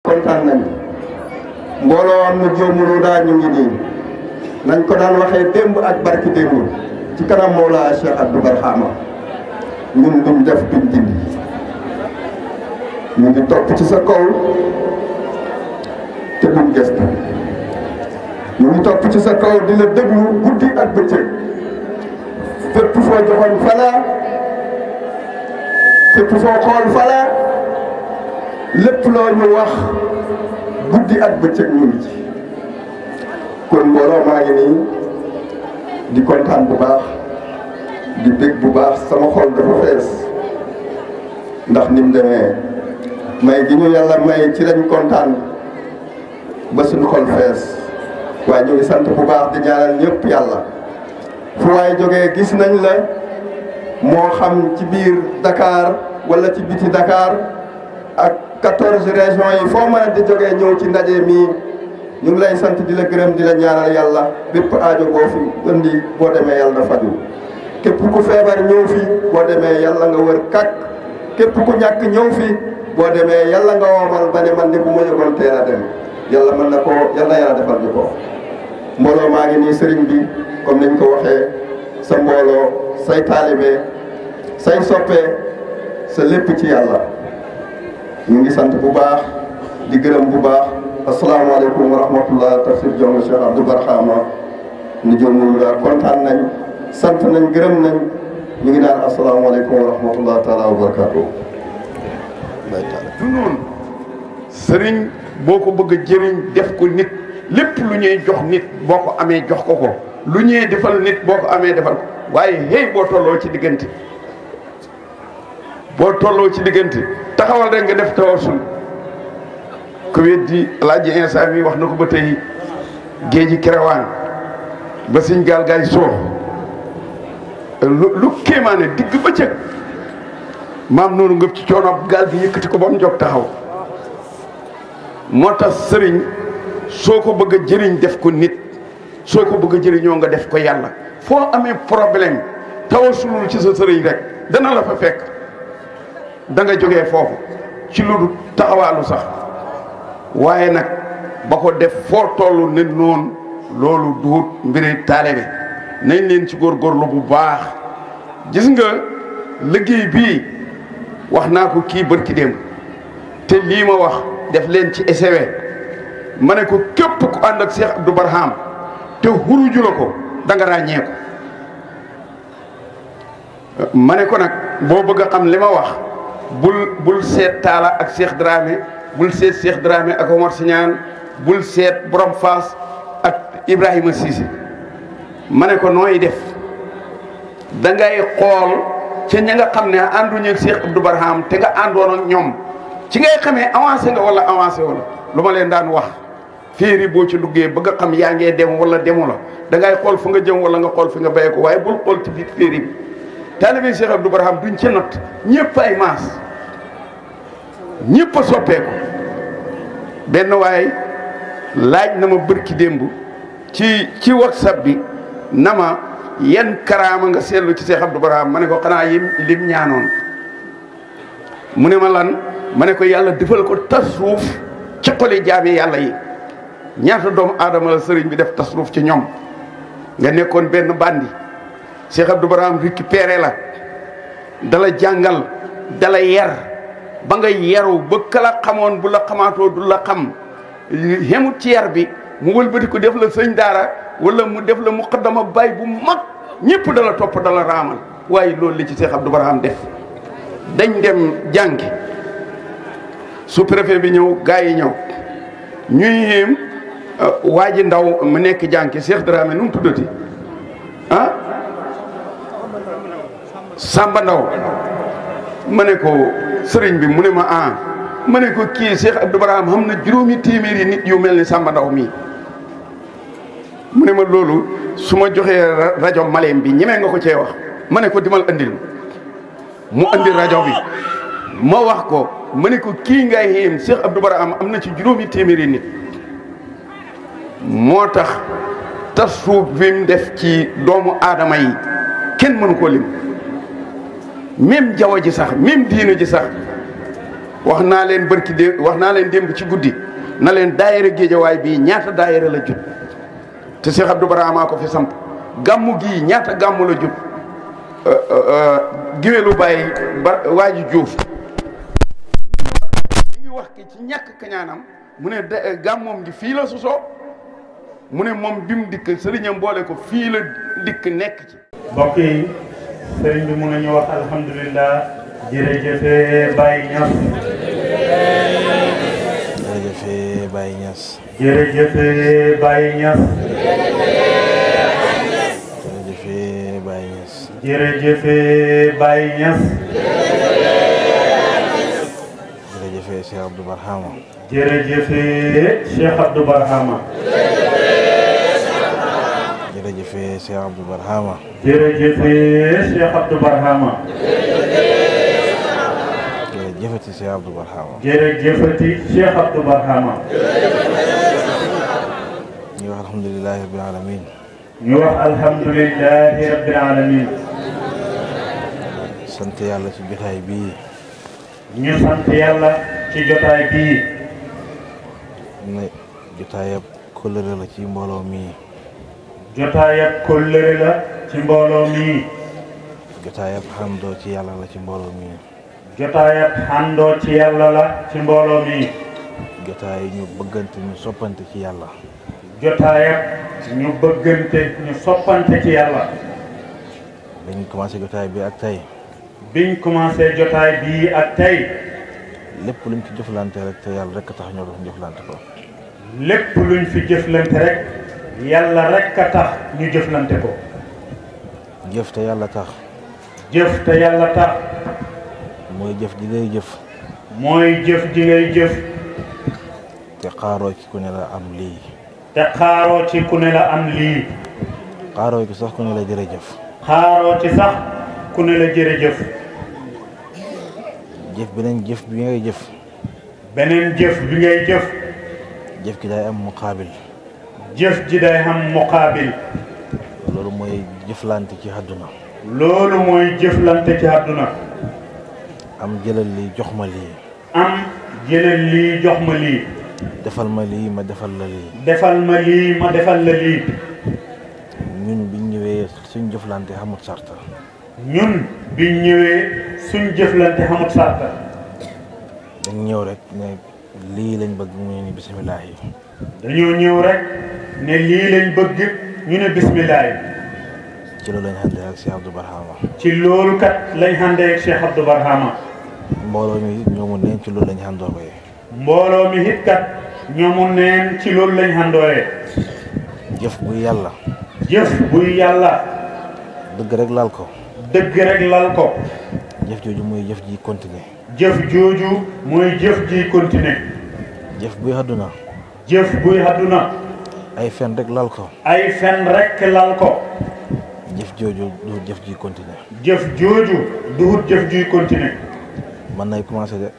kontaan nañ mbooloo am na joomulu daa ñu ngi nii nañ ko daan waxee démb ak barki démb ci kanam Mawlaa Cheikh Abdou Barhama ñun duñ def duñ dindi ñu ngi topp ci sa kaw te duñ gëstu ñu ngi topp ci sa kaw di la déglu guddi ak bëccëg fépp foo joxoñ fala fépp foo xool fala lépp loo ñu wax guddi ak bëccëg ñu ngi ci kon mbooloo maa ngi nii di kontaan bu baax di bég bu baax sama xol dafa fees ndax ni mu demee may gi ñu yàlla may ci lañ kontaan ba suñu xol fees waaye ñu ngi sant bu baax di ñaanal ñëpp yàlla fu waay jógee gis nañ la moo xam ci biir Dakar wala ci biti Dakar ak 14 régions yi foo mën a di jógee ñëw ci ndaje mii ñu ngi lay sant di la gërëm di la ñaanal yàlla bépp aajo boo fi indi boo demee yàlla na faju képp ku feebar ñëw fi boo demee yàlla nga wër kàkk képp ku ñàkk ñëw fi boo demee yàlla nga woomal ba ne man de bu ma yëgoon teel a dem yàlla mën na ko yàlla defal ñu ko. mbooloo maa ngi nii sëriñ bi comme niñ ko waxee sa mbooloo say taalibe say soppe sa lépp ci yàlla ñu ngi sant bu baax di gërëm bu baax. asalaamaaleykum wa rahmatullah tafsir Jongo Cheikh Abdou Barhama ni jomulu daal kontaan nañ sant nañ gërëm nañ ñu ngi naan asalaamaaleykum wa rahmatullah taala wa barakaatu. du noonu sëriñ boo ko bëgg a jëriñ def ko nit lépp lu ñuy jox nit boo ko amee jox ko ko lu ñuy defal nit boo ko amee defal ko waaye hey boo tolloo ci diggante taxawal rek nga def tawasul ku weddi Alaaji Insa mi wax na ko ba tey géeji kerewaan ba siñ gaal gaay soox lu kéemaane digg bëccëg maam noonu ngëp ci coono gaal gi yëkkati ko ba mu jóg taxaw moo tax sëriñ soo ko bëgg a jëriñ def ko nit soo ko bëgg a jëriñoo nga def ko yàlla foo amee problème tawasulul ci sa sëriñ rek dana la fa fekk da nga jógee foofu ci lu taxawaalu sax waaye nag ba ko def foo tollu ne noonu loolu duut mbiri taalibe nañ leen ci góorgóorlu bu baax gis nga liggéey bii wax naa ko kii bërki démb te lii ma wax def leen ci SW ma ne ko képp ku ànd ak Cheikh Abdou Barham te xuruju la ko da nga ràññee ko ma ne ko nag boo bëgg a xam li ma wax bul seet Talla ak Cheikh Dramé bul seet Cheikh Dramé ak Omar Siñaan bul seet Borom Faas ak Ibrahima Cissé ma ne ko nooy def da ngay xool ca ña nga xam ne ànduñu ak Cheikh Abdou Barham te nga àndoon ak ñoom ci ngay xamee avancé nga wala avancé wala lu ma leen daan wax féeri boo ci duggee bëgg a xam yaa ngee dem wala demu la da ngay xool fu nga jëm wala nga xool fi nga béye ko waaye bul xool ci biir féeri bi taalibe Cheikh Abdou Barham duñ ci natt ñëpp ay maas ñëpp a soppeeku benn waaye laaj na ma bërki démb ci WhatsApp bi na ma yan karaama nga seetlu ci Cheikh Abdou Barham ma ne ko xanaa lim ñaanoon mu ne ma lan ma ne ko yàlla defal ko tasruuf ci xoli jaami yàlla yi ñaata doomu aadama la sëriñ bi def tasruuf ci ñoom nga nekkoon benn bandi Cheikh Abdou Barham récupéré la dala jàngal dala yar ba nga yaru ba kala xamoon bu la xamaatoo du la xam xemut ci yar bi mu wëlbati ko def la sëñ daara wala mu def la muqaddama bay bu mag ñëpp dala topp dala raamal waaye loolu li ci Cheikh Abdou Barham def dañ dem jàngi sous-préfet bi ñëw gars yi ñëw ñuy yéem waa ji ndaw mu nekk jànki Cheikh Dramé nu mu tuddati ah Samba Ndaw ma ne ko sëriñ bi mu ne ma ma ne ko kii Cheikh Abdou Barham xam na juróomi téeméeri nit yu mel ni Samba Ndaw mii mu ne ma loolu su ma joxee rajo Malem bi ñemee nga ko cee wax ma ne ko dimal andil mu andi rajo bi ma wax ko ma ne ko kii ngay yéem Cheikh Abdou Barham am na ci juróomi téeméeri nit moo tax tassuuf bi mu def ci doomu aadama yi kenn mënu koo lim même jaww ji sax même diina ji sax wax naa leen barki dé wax naa leen démb ci guddi na leen daayira Géejawaay bii ñaata daayira la jut te Cheikh Abdou Barhama ko fi samp gàmmu gii ñaata gàmmu la jut géwélu bàyyi ba waaji Juuf mi ngi wax ki ci ñàkk kañaanam mu ne gàmmoom gi fii la sosoo mu ne moom bi mu dikk sëriñam boole ko fii la dikk nekk ci. mbokk yi sëriñ bi mun nañu wax alhamdulilah jërëjëf Baye Niass. jërëjëf Baye Niass. jërëjëf Baye Niass. jërëjëf Baye Niass. jërëjëf Baye Niass. jërëjëf Cheikh Abdou Barhama. jërëjëf Cheikh Abdou Barhama. jërëjëf Cheikh Abdou Barhama. jërëjëf Cheikh Abdou Barhama. jërëjëfati Cheikh Abdou Barhama. jërëjëfati Cheikh Abdou Barhama. ñu wax alhamdulilahi rabbil alamin. ñu wax alhamdulilahi rabbil alamin. sant yàlla ci jotaay bii. ñu sant yàlla ci jotaay bii. ne jotaayab kóllëre la ci mbooloo mii. jotaayab kóllëre la ci mbooloo mii. jotaayab xandoo ci yàlla la ci mbooloo mii. jotaayab xandoo ci yàlla la ci mbooloo mii. jotaay ñu bëggante ñu soppante ci yàlla. jotaayab ñu bëggante ñu soppante ci yàlla. biñ commencé jotaay bi ak tey. biñ commencé jotaay bii ak tey. lépp luñ ci jëflante rek te yàlla rek a tax ñoo doon jëflante ko. lépp luñ fi jëflante rek yàlla rek a tax ñu jëflante ko. jëf te yàlla tax. jëf te yàlla tax. mooy jëf ji ngay jëf. mooy jëf ji ngay jëf. te xaaroo ci ku ne la am lii. te xaaroo ci ku ne la am lii. xaaroo ci sax ku ne la jërëjëf. xaaroo ci sax ku ne la jërëjëf. jëf beneen jëf bi ngay jëf. beneen jëf bi ngay jëf. jëf gi day am muqaabil. jëf ji day am muqaabil. loolu mooy jëflante ci àdduna. loolu mooy jëflante ci àdduna. am jëlal lii jox ma lii. am jëlal lii jox ma lii. defal ma lii ma defal la lii. defal ma lii ma defal la lii. ñun biñ ñëwee suñ jëflante xamut sarta. ñun biñ ñëwee suñ jëflante xamut sarta. dañ ñëw rek ne lii lañ bëgg ñu ne bisimilah yi. dañoo ñëw rek ne lii lañ bëgg ñu ne bisimilah yi. ci loolu lañ àndee ak Cheikh Abdou Barhama. ci loolu kat lañ àndee ak Cheikh Abdou Barhama. mbooloo mi ñoomu neen ci loolu lañ àndoowee. mbooloo mi it kat ñoomu neen ci loolu lañ àndooyee. jëf bu yàlla. jëf buy yàlla. dëgg rek lal ko. dëgg rek lal ko. jëf jooju mooy jëf ji continuer. jëf jooju mooy jëf ji continuer. jëf buy àdduna. jëf buy àdduna. ay fen rek lal ko. ay fen rek lal ko. jëf jooju du jëf ji continuer. jëf jooju duhut jëf juy continuer. mën nay commencé de.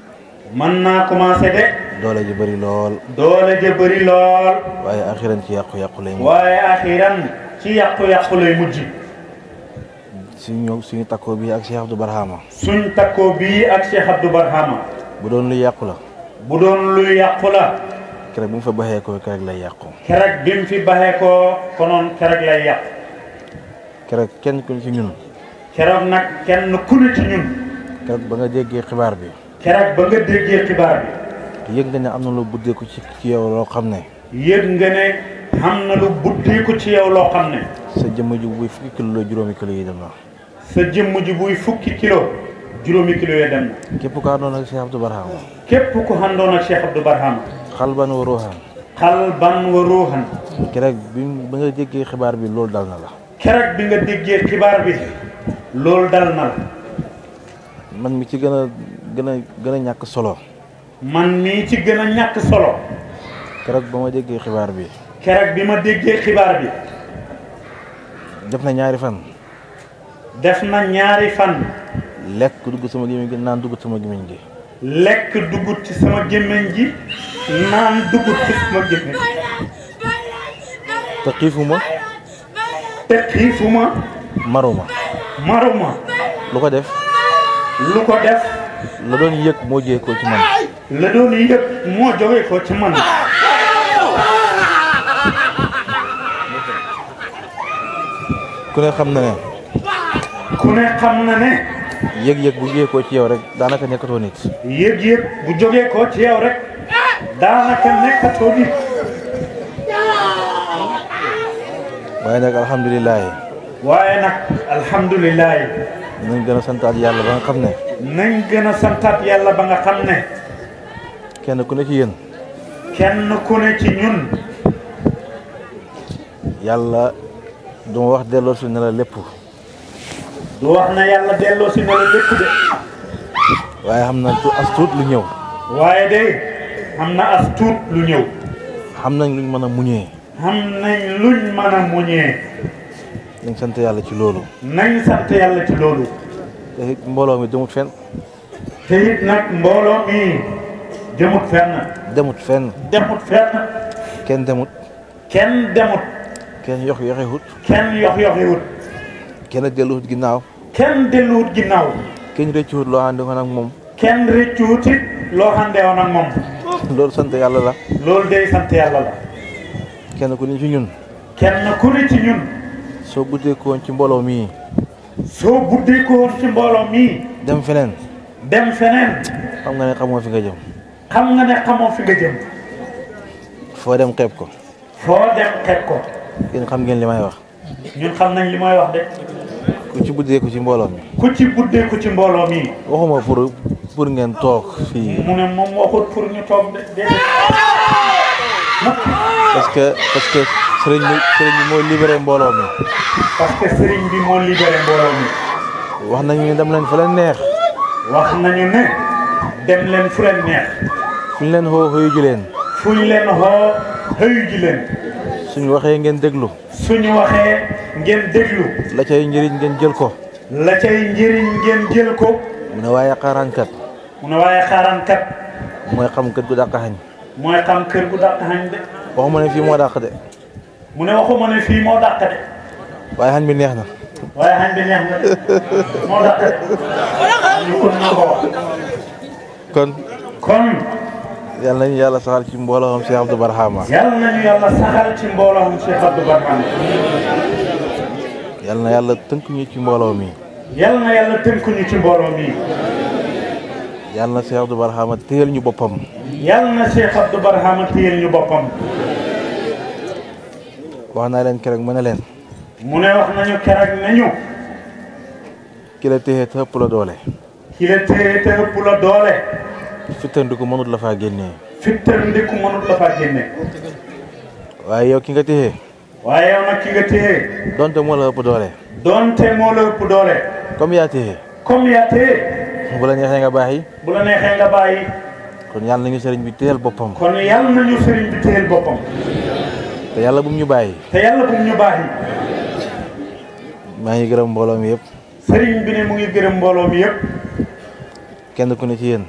mën naa commencé de. doole ji bëri lool. doole ja bëri lool. waaye axiran ci yàqu-yàqu lay mujj. waaye axiran ci yàqu-yàqu lay mujj. suñu takkoo bii ak Cheikh Abdou Barhama. suñ takkoo bii ak Cheikh Abdou Barhama. bu doon lu yàqu la. bu doon lu yàqu la. keroog bi mu fa baxee ko keroog lay yàqu. keroog bi mu fi baxee ko konoon keroog lay yàqu. keroog kenn ku ne ci ñun. keroog nag kenn ku ne ci ñun. keroog ba nga déggee xibaar bi. keroog ba nga déggee xibaar bi. te yëg nga ne am na lu buddeeku ci yow loo xam ne. yëg nga ne am na lu buddeeku ci yow loo xam ne. sa jëmm ji buy fukki kilo la juróomi kilo yi dem na. sa jëmm ji buy fukki kilo juróomi kilo yi dem na. képp ku àndoon ak Cheikh Abdou Barhama. képp ku àndoon ak Cheikh Abdou Barhama. xalban wa ruuhan. xalban wa ruuhan. keroog ba nga déggee xibaar bi loolu dal na la. keroog bi nga déggee xibaar bi loolu dal na la. man mi ci gën a ñàkk solo. man mii ci gën a ñàkk solo. keroog ba ma déggee xibaar bi. keroog bi ma déggee xibaar bi. def na ñaari fan. def na ñaari fan. lekk dugg sama gémmiñ gi naan dugg sama gémmiñ gi. lekk dugg ci sama gémmiñ gi naan dugg ci sama gémmiñ. te xiifuma. te xiifuma. maruma. maruma. lu ko def. lu ko def. la doon yëg moo jógee ko ci man. la doon yëg moo jógee ko ci man. ku ne xam na ne. ku ne xam na ne. yëg-yëg bu jógee ko ci yow rek daanaka nekkatoo nit. yëg-yëg bu jógee ko ci yow rek daanaka nekkatoo nit. waaye nag alhamdulilah. waaye nag alhamdulilah. nañ gën a santaat yàlla ba nga xam ne. nañ gën a santaat yàlla ba nga xam ne. kenn ku ne ci yéen. kenn ku ne ci ñun. yàlla du ma wax delloo si ne la lépp. du wax na yàlla delloo si ne la lépp de. waaye xam na as tuut lu ñëw. waaye de xam na as tuut lu ñëw. xam nañ luñ mën a muñee. xam nañ luñ mën a muñee. nañ sant yàlla ci loolu. nañ sant yàlla ci loolu. te it mbooloo mi demut fenn. te it nag mbooloo mi demut fenn. demut fenn. demut fenn. kenn demut. kenn demut. kenn yoxewut. kenn yoxewut. kenn delluwut ginnaaw. kenn delluwut ginnaaw. kenn rëccuwut loo ànd woon ak moom. kenn rëccuwut it loo àndee woon ak moom. loolu sant yàlla la. loolu day sant yàlla la. kenn ku ne ci ñun. kenn ku ne ci ñun. soo buddeekoon ci mbooloo mii. soo buddeekoon ci mbooloo mii. dem feneen. dem feneen. xam nga ne xamoo fi nga jëm. xam nga ne xamoo fi nga jëm. foo dem xeeb ko. foo dem xeeb ko. yéen xam ngeen li may wax. ñun xam nañ li may wax de. ku ci buddeeku ci mbooloo mi. ku ci buddeeku ci mbooloo mi. waxuma pour ngeen toog fii. mu ne moom waxut pour ñu toog de. parce que sëriñ bi moo libéré mbooloo mi. parce que sëriñ bi moo libéré mbooloo mi. wax nañu ne dem leen fu leen neex. wax nañu ne dem leen fu leen neex. fu ñu leen xoo xëyu ji leen. fu ñu leen xoo xëyu ji leen. suñu waxee ngeen déglu. suñu waxee ngeen déglu. la cay njëriñ ngeen jël ko. la cay njëriñ ngeen jël ko. mu ne waaye xaaraankat. mu ne waaye xaaraankat. mooy xam kër gu dàq xañ. mooy xam kër gu dàq xañ de. waxuma ne fii moo dàq de. mu ne waxuma ne fii moo dàq de. waaye xañ bi neex na. waaye xañ bi neex na de moo dàq de. ñu kon na ko wax. kon. yal nañu yàlla saxal ci mbooloom Cheikh Abdou Barhama. yal nañu yàlla saxal ci mbooloom Cheikh Abdou Barhama. yal na yàlla tënk ñu ci mbooloo mi. yal na yàlla tënk ñu ci mbooloo mi. yal na Cheikh Abdou Barhama téyel ñu boppam. yal na Cheikh Abdou Barhama téyel ñu boppam. wax naa leen keroog mu ne leen. mu ne wax nañu keroog nañu. ki la téye te ëpp la doole. ki la téye te ëpp la doole. fittandiku mënut la faa génnee. fittandiku mënut la faa génne. waaye yow ki nga téye. waaye yow nag ki nga téye. donte moo la ëpp doole. donte moo la ëpp doole. comme yaa téye. comme yaa téye. bu la neexee nga bàyyi. bu la neexee nga bàyyi. kon yàlla nañu sëriñ bi téyel boppam. kon yàlla nañu sëriñ bi téyel boppam. te yàlla bu mu ñu bàyyi. te yàlla bu mu ñu bàyyi. maa ngi gërëm mbooloo mi yëpp. sëriñ bi ne mu ngi gërëm mbooloo mi yëpp. kenn ku ne ci yéen.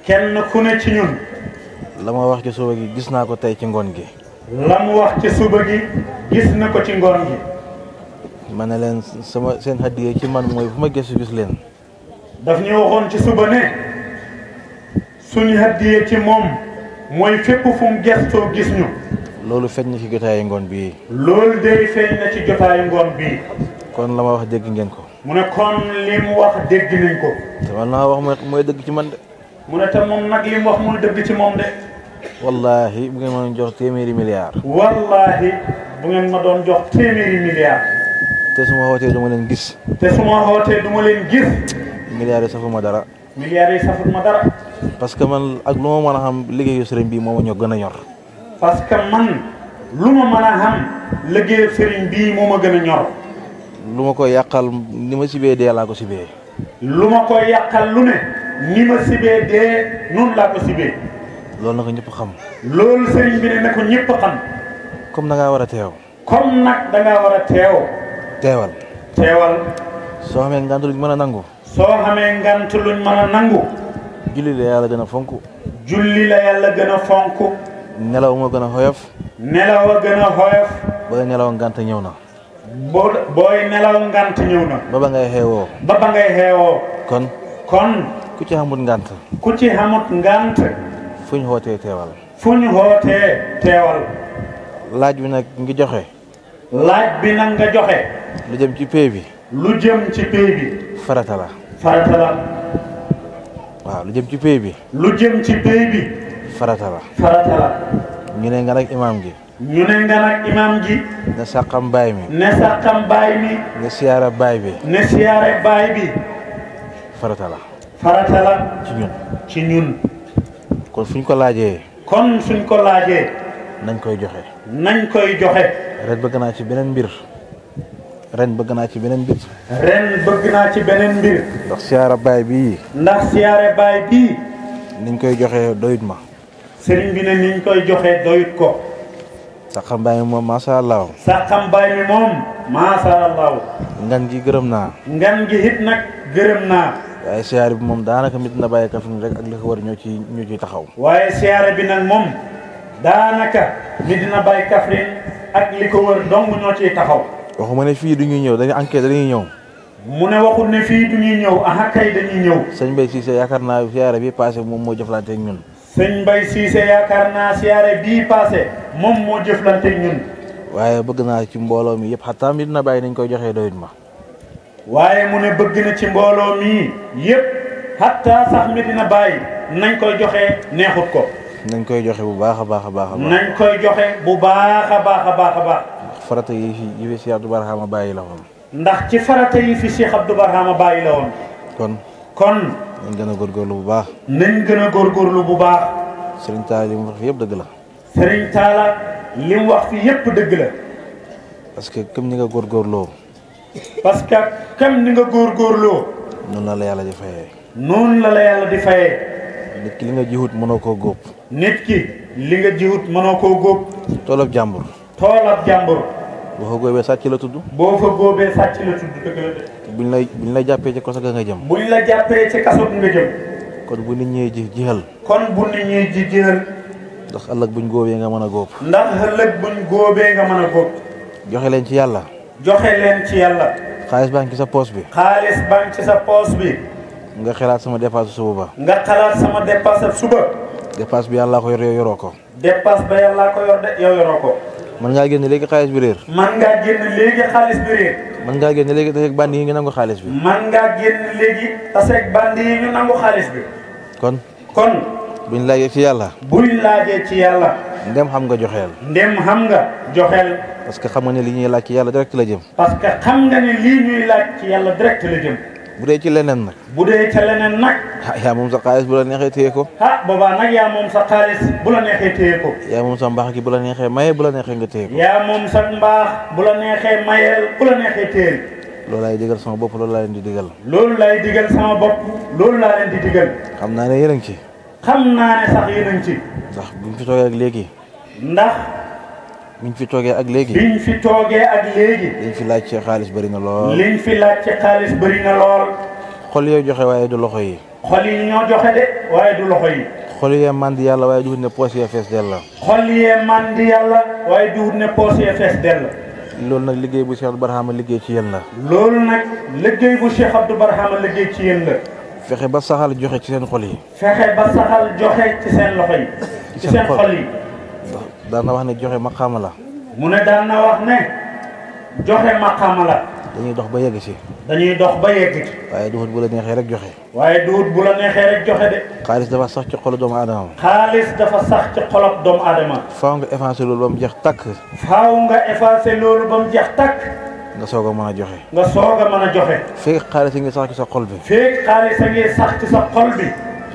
kenn ku ne ci ñun. la ma wax ci suba gi gis naa ko tey ci ngoon gi. la mu wax ci suba gi gis na ko ci ngoon gi. ma ne leen seen hadiya ci man mooy fu ma gëstu gis leen. daf ñu waxoon ci suba ne suñu hadiya ci moom mooy fépp fu mu gëstoo gis ñu. loolu feeñ na ci jotaayu ngoon bii. loolu day feeñ na ci jotaayu ngoon bii. kon la ma wax dégg ngeen ko. mu ne kon li mu wax dégg nañ ko. te man la wax mooy dëgg ci man de. mu ne te moom nag li mu wax mooy dëgg ci moom de. wallahi bu ngeen ma doon jox téeméeri milliards. wallahi bu ngeen ma doon jox téeméeri milliards. te su ma xootee du ma leen gis. te su ma xootee du ma leen gis. milliards yi safuma dara. milliards yi safut ma dara. parce que man ak lu ma mën a xam liggéeyu sëriñ bi moo ma ñoo gën a ñor. parce que man lu ma mën a xam liggéeyu sëriñ bii moo ma gën a ñor. lu ma koy yàqal ni ma sibee dee laa ko sibee. lu ma koy yàqal lu ne ni ma sibee dee noonu laa ko sibee. loolu na ko ñëpp xam. loolu sëriñ bi ne na ko ñëpp xam. comme da ngaa war a teew. comme nag da ngaa war a teew. teewal. teewal. soo xamee ngant luñ mën a nangu. soo xamee ngant luñ mën a nangu. julli la yàlla gën a fonk. julli la yàlla gën a fonk. nelaw moo gën a xoyof. nelaw a gën a xoyof. booy nelaw ngant ñëw na. booy nelaw ngant ñëw na. ba ba ngay xeewoo. ba ba ngay xeewoo. kon. ku ci xamut ngànt ku ci xamut ngant fu ñu xootee teewal fu ñu xootee teewal laaj bi nag ngi joxe laaj bi nag nga joxe lu jëm ci pay bi lu jëm ci pay bi farata la farata la waaw lu jëm ci pay bi lu jëm ci pay bi farata la farata la ñu ne nga nag imaam gi ñu ne nga nag imam ji ne sàqam baay mi ne sàqam baay mi ne siyaara baay bi ne siyaare baay bi farata la farata la ci ñun ci ñun kon fu ñu ko laajee kon suñ ko laajee nañ koy joxe nañ koy joxe ren bëgg naa ci beneen mbir ren bëgg naa ci beneen mbir ren bëgg naa ci beneen mbir ndax siyaara baay bii ndax siyaare baay bii niñ koy joxe doyut ma sëriñ bi ne niñ koy joxe doyut ko sàqam baay mi moom masha Allah sàqam baay mi moom masha Allah ngan gi gërëm naa ngan gi it nag gërëm naa waaye siyaare bi moom daanaka mit na bàyyi Kaffrine rek ak li ko war ñoo ciy taxaw waaye siyaare bi nag moom daanaka mi dina bàyyi Kaffrine ak li ko wër dong ñoo ciy taxaw waxuma ne fii du ñuy ñëw dañuy enquête dañuy ñëw mu ne waxul ne fii du ñuy ñëw aha kay dañuy ñëw sëñ Mbaye Cissé yaakaar naa siyaare bi passé moom moo jëflante ak ñun sëñ Mbaye Cissé yaakaar naa siyaare bii passé moom moo jëflante ak ñun waaye bëgg naa ci mbooloo mi yëpp xataa mi dina bàyyi nañ koy joxee doyut ma waaye mu ne bëgg na ci mbooloo mii yëpp hatta sax mi dina bàyyi nañ koy joxe neexut ko nañ koy joxe bu baax a baax a baax nañ koy joxe bu baax a baax a baax a baax farata yi fi Cheikh Abdou Barhama bàyyi la woon ndax ci farata yi fi Cheikh Abdou Barhama bàyyi la woon kon nañ gën a góorgóorlu bu baax nañ gën a góorgóorlu bu baax Serigne Talla li mu wax fi yëpp dëgg la Serigne Talla li mu wax fi yëpp dëgg la parce que comme ni nga góorgóorloo parce que comme ni nga góorgóorloo noonu la yàlla di fayee noonu la yàlla di fayee nit ki li nga jiwut mënoo koo góob nit ki li nga jiwut mënoo koo góob toolab jàmbur toolab jàmbur boo fa góobee sàcc la tudd boo fa góobee sàcc la tudd dëgg la de buñ lay jàppee ci kaso ga nga jëm buñ la jàppee ci kaso nga jëm kon bu nit ñee jixal kon bu nit ñi jixal ndax ëllëg buñ góobee nga mën a góob ndax ëllëg buñ góobee nga mën a góob joxe leen ci yàlla joxe leen ci yàlla xaalis baa ngi ci sa poos bi xaalis baa ngi ci sa poos bi nga xalaat sama dépasse suba ba nga xalaat sama dépasse suba dépasse bi yàllaa ko yor yow yoroo ko dépasse ba yàllaa ko yor de yow yoroo ko mën ngaa génn léegi xaalis bi réer man ngaa génn léegi xaalis bi réer mën ngaa génn léegi taseeg bandi yi ñu nangu xaalis bi man ngaa génn léegi taseeg bandi yi ñu nangu xaalis bi kon buñ laajee ci yàlla buñ laajee ci yàlla ndem xam nga joxeel ndem xam nga joxeel parce que xam nga ne li ñuy laaj ci yàlla direct la jëm parce que xam nga ne lii ñuy laaj ci yàlla direct la jëm bu dee ci leneen nag bu dee ca leneen nag yaa moom sa xaalis bu la neexee téye ko boobaa nag yaa moom sa xaalis bu la neexee téye ko yaa moom sa mbaax gi bu la neexee maye bu la neexee nga téye ko yaa moom sa mbaax bu la neexee mayeel bu la neexee téye loolu laay digal sama bopp loolu laa leen di digal loolu laay digal sama bopp loolu laa leen di digal xam naa ne yéen a ngi ci xam naa ne sax yéen a ngi ci ndax buñ fi toogee ak léegi ndax biñ fi toogee ak léegi biñ fi toogee ak léegi liñ fi laaj ci xaalis bëri na lool liñ fi laaj ci xaalis bëri na lool xol yooyu joxe waaye du loxo yi xol yi ñoo joxe de waaye du loxo yi xol yee mandi yàlla waaye du ne poos yee fees dell la xol yee mandi yàlla waaye du ne poos yee fees dell loolu nag liggéey bu Cheikh Abdou Barhama liggéey ci yéen la loolu nag liggéey bu Cheikh Abdou Barhama liggéey ci yéen la fexe ba saxal joxe ci seen xol yi fexe ba saxal joxe ci seen loxo yi ci seen xol yi daan na wax ne joxe maqaama la mu ne daan na wax ne joxe maqaama la dañuy dox ba yegg ci dañuy dox ba yegg ci waaye duhut bu la neexee rek joxe waaye duhut bu la neexee rek joxe de xaalis dafa sax ci xolu doomu aadama xaalis dafa sax ci xolop doomu aadama faaw nga effacé loolu ba mu jeex takk faaw nga effacé loolu ba mu jeex takk nga soog a mën a joxe nga soog a mën a joxe fekk xaalis yi ngi sax ci sa xol bi fekk xaalis a ngi sax ci sa xol bi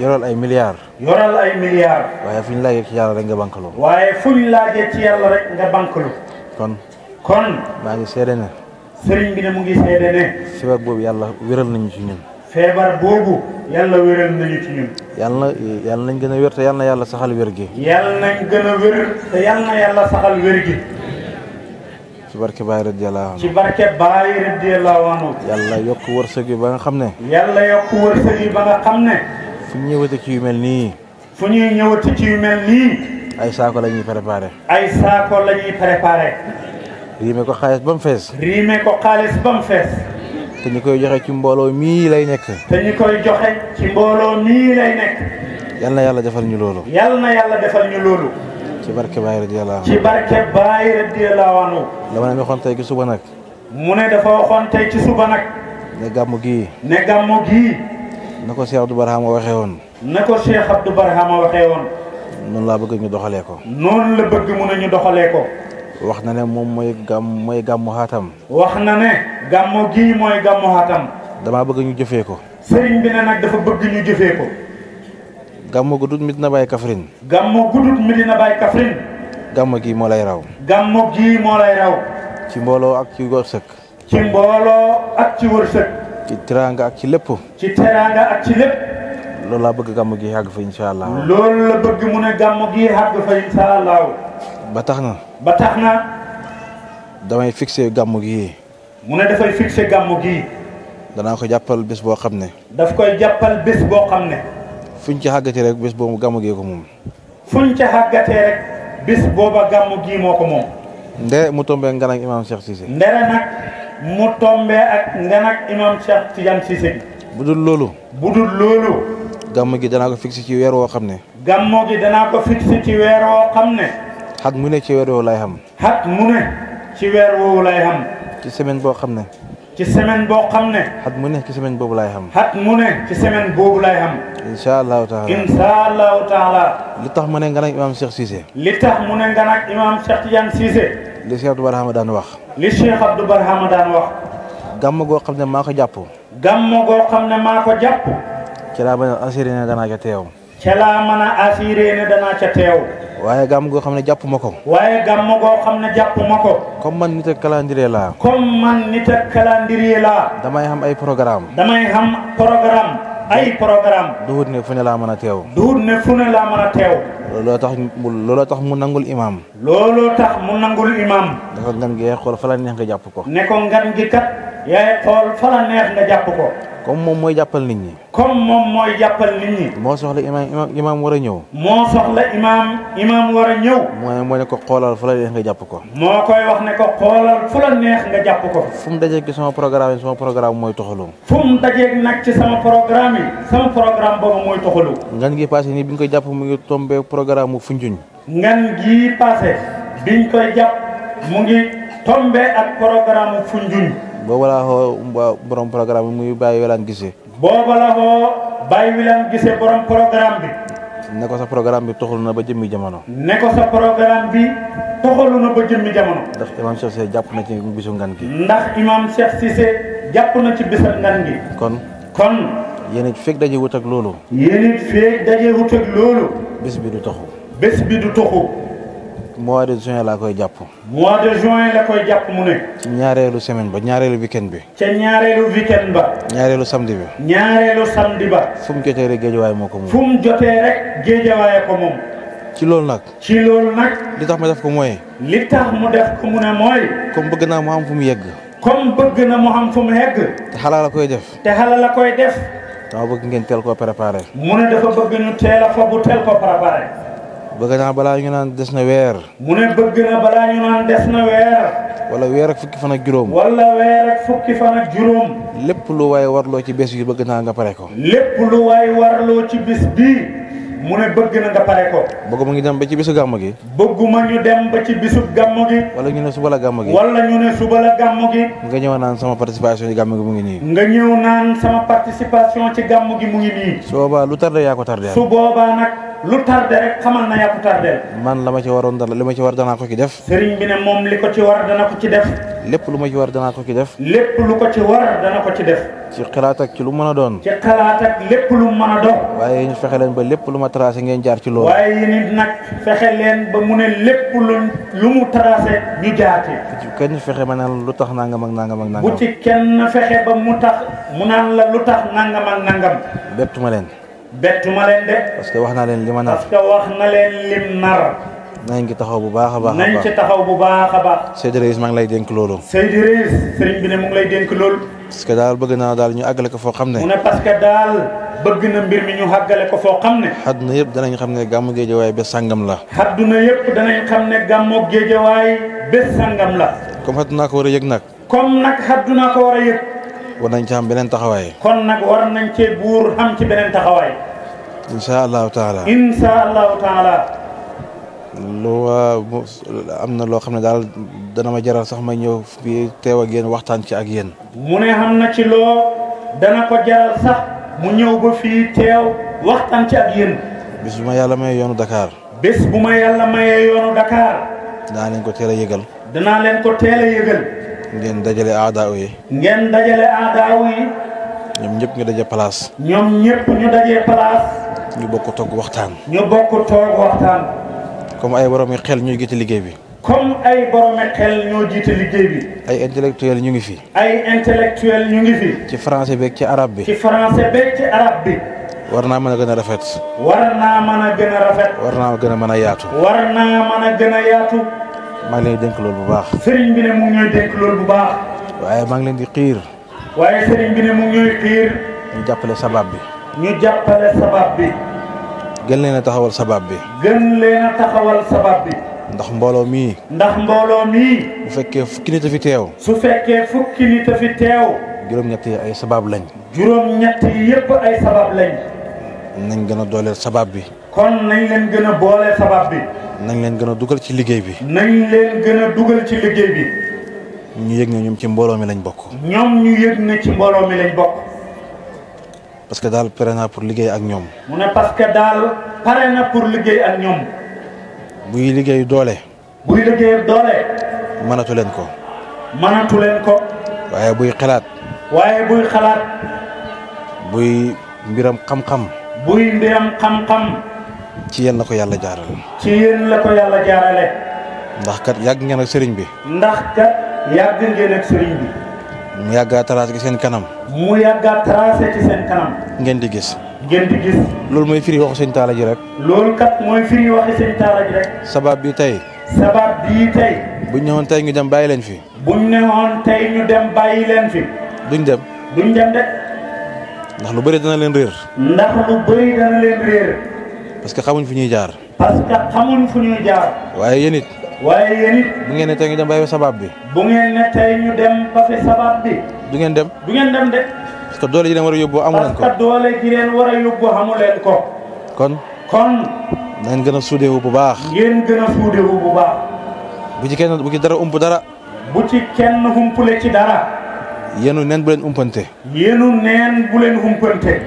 yoral ay milliards yoral ay milliards waaye fu ñu laajee ci yàlla rek nga bankaloo waaye fu ñu laajee ci yàlla rek nga bankalu kon maa ngi seede ne sëriñ bi ne mu ngi seede ne feebar boobu yàlla wéral nañu ci ñun feebar boobu yàlla wéral nañu ci ñun yàlla nañ gën a wér te yàlla na yàlla saxal wér gi yàlla nañ gën a wér te yàlla na yàlla saxal wér gi ci barke Baye radiyallahu anhu ci barke Baye radiyallahu anhu yàlla yokk wërsëg yi ba nga xam ne yàlla yokk wërsëg yi ba nga xam ne fu ñu ñëwati ci yu mel nii fu ñuy ñëwati ci yu mel nii ay saako la ñuy préparé ay saako la ñuy préparé riime ko xaalis ba mu fees riime ko xaalis ba mu fees te ñi koy joxe ci mbooloo mii lay nekk. te ñi koy joxe ci mbooloo mii lay nekk. yal na yàlla defal ñu loolu. yal na yàlla defal ñu loolu. ci barke Baye radiyallahu anhu. ci barke Baye radiyallahu anhu. dama leen waxoon tey ci suba nag. mu ne dafa waxoon tey ci suba nag. ne gàmmu gii. ne gàmmu gii. na ko Cheikh Abdou Barhama waxee woon. na ko Cheikh Abdou Barhama waxee woon. noonu laa bëgg ñu doxalee ko. noonu la bëgg mu ne ñu doxalee ko. wax na ne moom mooy gàmmu xaatam. wax na ne gàmmu gii mooy gàmmu xaatam. damaa bëgg ñu jëfee ko. sëriñ bi ne nag dafa bëgg ñu jëfee ko. gàmmu gu dut Medina Baye Kaffrine. gàmmu gu dut Medina Baye Kaffrine. gàmmu gii moo lay raw. gàmmu gii moo lay raw. ci mbooloo ak ci wërsëg. ci mbooloo ak ci wërsëg. ci teraanga ak ci lépp. ci teraanga ak ci lépp. loolu laa bëgg gàmmu gi àgg fa incha allah. loolu la bëgg mu ne gàmmu gi àgg fa incha allah. ba tax na. ba tax na. damay fixé gàmmu gi. mu ne dafay fixé gàmmu gi. danaa ko jàppal bés boo xam ne. daf koy jàppal bés boo xam ne. fuñ ci xàggatee rek bés boobu gàmmu gee ko moom. fuñ ca xàggatee rek bés booba gàmmu gi moo ko moom. nde mu tombé nga nag imaam Cheikh Cissé. ndere nag mu tombé ak nga nag imaam Cheikh Tidiane Cissé. bu dul loolu. bu dul loolu. gàmmu gi danaa ko fixé ci weer woo xam ne. gàmmu gi danaa ko fixé ci weer woo xam ne. xat mu ne ci weer woowu lay xam. xat mu ne ci weer woowu lay xam. ci semaine boo xam ne. ci semaine boo xam ne. xat mu ne ci semaine boobu lay xam. xat mu ne ci semaine boobu lay xam. incha allahu taala. incha allahu taala. li tax mu ne nga nag imaam Cheikh Cissé. li tax mu ne nga nag imaam Cheikh Tidiane Cissé. li Cheikh Abdou Barhama daan wax. li Cheikh Abdou Barhama daan wax. gàmm goo xam ne maa ko jàpp. gàmm goo xam ne maa ko jàpp. ci laa mën a assuré ne danaa ca teew. ca laa mën a assuré ne danaa ca teew. waaye gàmm goo xam ne jàpp ma ko. waaye gàmm goo xam ne jàpp ma ko. comme man nit ak calendrier laa. comme man nit ak calendrier laa. damay xam ay programme. damay xam programme. ay programme. duhut ne fu ne laa mën a teew. duhut ne fu ne laa mën a teew. looloo tax mu nangul imaam. looloo tax mu nangul imaam. dafa ngan gi xool fa la neex nga jàpp ko. ne ko ngan gi kat. yaay xool fa la neex nga jàpp ko. comme moom mooy jàppal nit ñi. comme moom mooy jàppal nit ñi. moo soxla imaam war a ñëw. moo soxla imaam war a ñëw. moo ne ko xoolal fa la neex nga jàpp ko. moo koy wax ne ko xoolal fu la neex nga jàpp ko. fu mu dajeeg ci sama programme mooy toxalu. fu mu dajeeg nag ci sama programme yi. sama programme boobu mooy toxalu. ngan gi passé nii bi ñu koy jàpp mu ngi tombé programme mu Foundiougne. ngan gi passé biñ koy jàpp mu ngi tombé ak programme mu Foundiougne. booba laa xoo borom programme bi muy Baye Wilane Guissé. booba la xoo Baye Wilane Guissé borom programme bi. ne ko sa programme bi toxalu na ba jëmmi jamono. ne ko sa programme bi toxalu na ba jëmmi jamono. ndax imam Cheikh Cissé jàpp na ci bisu ngan gi. ndax imam Cheikh Cissé jàpp na ci bisu ngan gi. kon. yéen it fekk daje wut ak loolu. yéen it fekk daje wut ak loolu. bés bi du toxu. bés bi du toxu. mois de juin laa koy jàpp. mois de juin la koy jàpp mu ne. ci ñaareelu semaine ba ñaareelu weekend bi. ca ñaareelu weekend ba. ñaareelu samedi bi. ñaareelu samedi ba. fu mu jotee rek géejawaay moo ko moom. fu mu jotee rek géejawaay ko moom. ci loolu nag. ci loolu nag. li tax ma def ko mooy. li tax mu def ko mu ne mooy. comme bëgg naa mu am fu mu yegg. comme bëgg na mu xam fu mu yegg. te xala la koy def. te xala la koy def. dama bëgg ngeen teel koo préparé. mu ne dafa bëgg ñu teel a fa bu teel ko préparé. bëgg naa balaa ñu naan des na weer. mu ne bëgg na balaa ñu naan des na weer. wala weer ak fukki fan ak juróom. wala weer ak fukki fan ak juróom. lépp lu waaye warloo ci bés yi bëgg naa nga pare ko. lépp lu waay warloo ci bis bii. mu ne bëgg na nga pare ko. bëgguma ngi dem ba ci bisu gàmm gi. bëgguma ñu dem ba ci bisu gàmm gi. wala ñu ne suba la gàmm gi. wala ñu ne suba la gàmm gi. nga ñëw naan sama participation ci gàmm gi mu ngi nii. nga ñëw naan sama participation ci gàmm gi mu ngi nii. su boobaa lu tardé yaa ko tardé. su boobaa nag lu tardé rek xamal na yaa ko tardé. man la ma ci waroon dara li ma ci war danaa ko ci def. sëriñ bi ne moom li ko ci war dana ko ci def. lépp lu ma ci war danaa ko ci def. lépp lu ko ci war dana ko ci def. ci xalaat ak ci lu mën a doon. ci xalaat ak lépp lu mën a doon. waaye ñu fexe leen ba lépp lu ma tracé ngeen jaar ci loolu. waaye nit nag fexe leen ba mu ne lépp lu mu tracé ñu jaar ci. kenn fexe ma naan lu tax nangam ak nangam ak nangam. bu ci kenn fexe ba mu tax mu naan la lu tax nangam ak nangam. bettuma leen. bettuma leen de. parce que wax naa leen li ma nar. parce que wax na leen lim nar. nañ ci taxaw bu baax a baax. nañ ci taxaw bu baax a baax. Seydou Reis maa ngi lay dénk loolu. Seydou Reis sëriñ bi ne mu ngi lay dénk loolu. parce que daal bëgg naa daal ñu àggale ko foo xam ne. mu ne parce que daal bëgg na mbir mi ñu àggale ko foo xam ne. àdduna yëpp danañ xam ne gàmmu Géejawaay bés sangam la. àdduna yëpp danañ xam ne gàmmu Géejawaay bés sangam la. comme àdduna ko war a yëg nag. comme nag àdduna ko war a yëg. war nañ ci am beneen taxawaay. kon nag war nañ cee buur xam ci beneen taxawaay. incha allahu taala. incha allahu taala. am na loo xam ne daal dana ma jaral sax ma ñëw fii teew ak yéen waxtaan ci ak yéen. mu ne xam na ci loo dana ko jaral sax mu ñëw ba fii teew waxtaan ci ak yéen. bis bu ma yàlla mayee yoonu Dakar. bés bu ma yàlla mayee yoonu Dakar. danaa leen ko teel a yëgal. danaa leen ko teel a yëgal. ngeen dajale aadaaw yi. ngeen dajale aadaaw yi. ñoom ñëpp ñu daje place. ñoom ñëpp ñu dajee place. ñu bokk toog waxtaan. ñu bokk toog waxtaan. comme ay borom xel ñuy jiite liggéey bi. comme ay borom xel ñoo jiite liggéey bi. ay intellectuel ñu ngi fi. ay intellectuel ñu ngi fi. ci français beeg ci arabe bi. ci français beeg ci arabe bi. war naa mën a gën a rafet. war naa mën a gën a rafet. war naa gën a mën a yaatu. war naa mën a gën a yaatu. maa ngi leen di dénk loolu bu baax. sëriñ bi ne mu ngi ñooy dénk loolu bu baax. waaye maa ngi leen di xiir. waaye sëriñ bi ne mu ngi ñooy xiir. ñu jàppale sabab bi. ñu jàppale sabab bi. gën leen a taxawal sabab bi. gën leen a taxawal sabab bi. ndax mbooloo mii. ndax mbooloo mii. bu fekkee fukki nit a fi teew. su fekkee fukki nit a fi teew. juróom-ñett yi ay sabab lañ. juróom-ñett yi yëpp ay sabab lañ. nañ gën a dooleel sabab bi. kon nañ leen gën a boole sabab bi. nañ leen gën a dugal ci liggéey bi. nañ leen gën a dugal ci liggéey bi. ñu yëg ne ñoom ci mbooloo mi lañ bokk. ñoom ñu yëg ne ci mbooloo mi lañ bokk. parce que daal pare naa pour liggéey ak ñoom. mu ne parce que daal pare na pour liggéey ak ñoom. buy liggéey doole. buy liggéey doole. mënatu leen ko. mënatu leen ko. waaye buy xalaat. waaye buy xalaat. buy mbiram xam-xam. buy mbiram xam-xam. ci yéen la ko yàlla jaarale. ci yéen la ko yàlla jaarale. ndax kat yàgg ngeen ak sëriñ bi. ndax kat yàgg ngeen ak sëriñ bi. mu yàggaa tracé ci seen kanam. mu yàggaa tracé ci seen kanam. ngeen di gis. ngeen di gis. loolu mooy firi waxu sëñ Taala ji rek. loolu kat mooy firi waxi sëñ Taala ji rek. sabab bi tey. sabab bii tey. buñ ñëwoon tey ñu dem bàyyi leen fi. buñ ñëwoon tey ñu dem bàyyi leen fi. duñ dem. duñ dem de. ndax lu bëri dana leen réer. ndax lu bëri dana leen réer. parce que xamuñ fu ñuy jaar. parce que xamuñ fu ñuy jaar. waaye yéen it. waaye yéen it. bu ngeen ne tey ñu dem bàyyi sabab bi. bu ngeen ne tey ñu dem ba fi sabab bi. du ngeen dem. du ngeen dem de. parce que doole ji leen war a yóbbu amu leen ko. parce que doole ji leen war a yóbbu amu leen ko. kon. kon. nañ gën a suudewu bu baax. ngeen gën a suudewu bu baax. bu ci kenn bu ci dara ump dara. bu ci kenn humpule ci dara. yéenu neen bu leen umpante. yéenu neen bu leen humpante.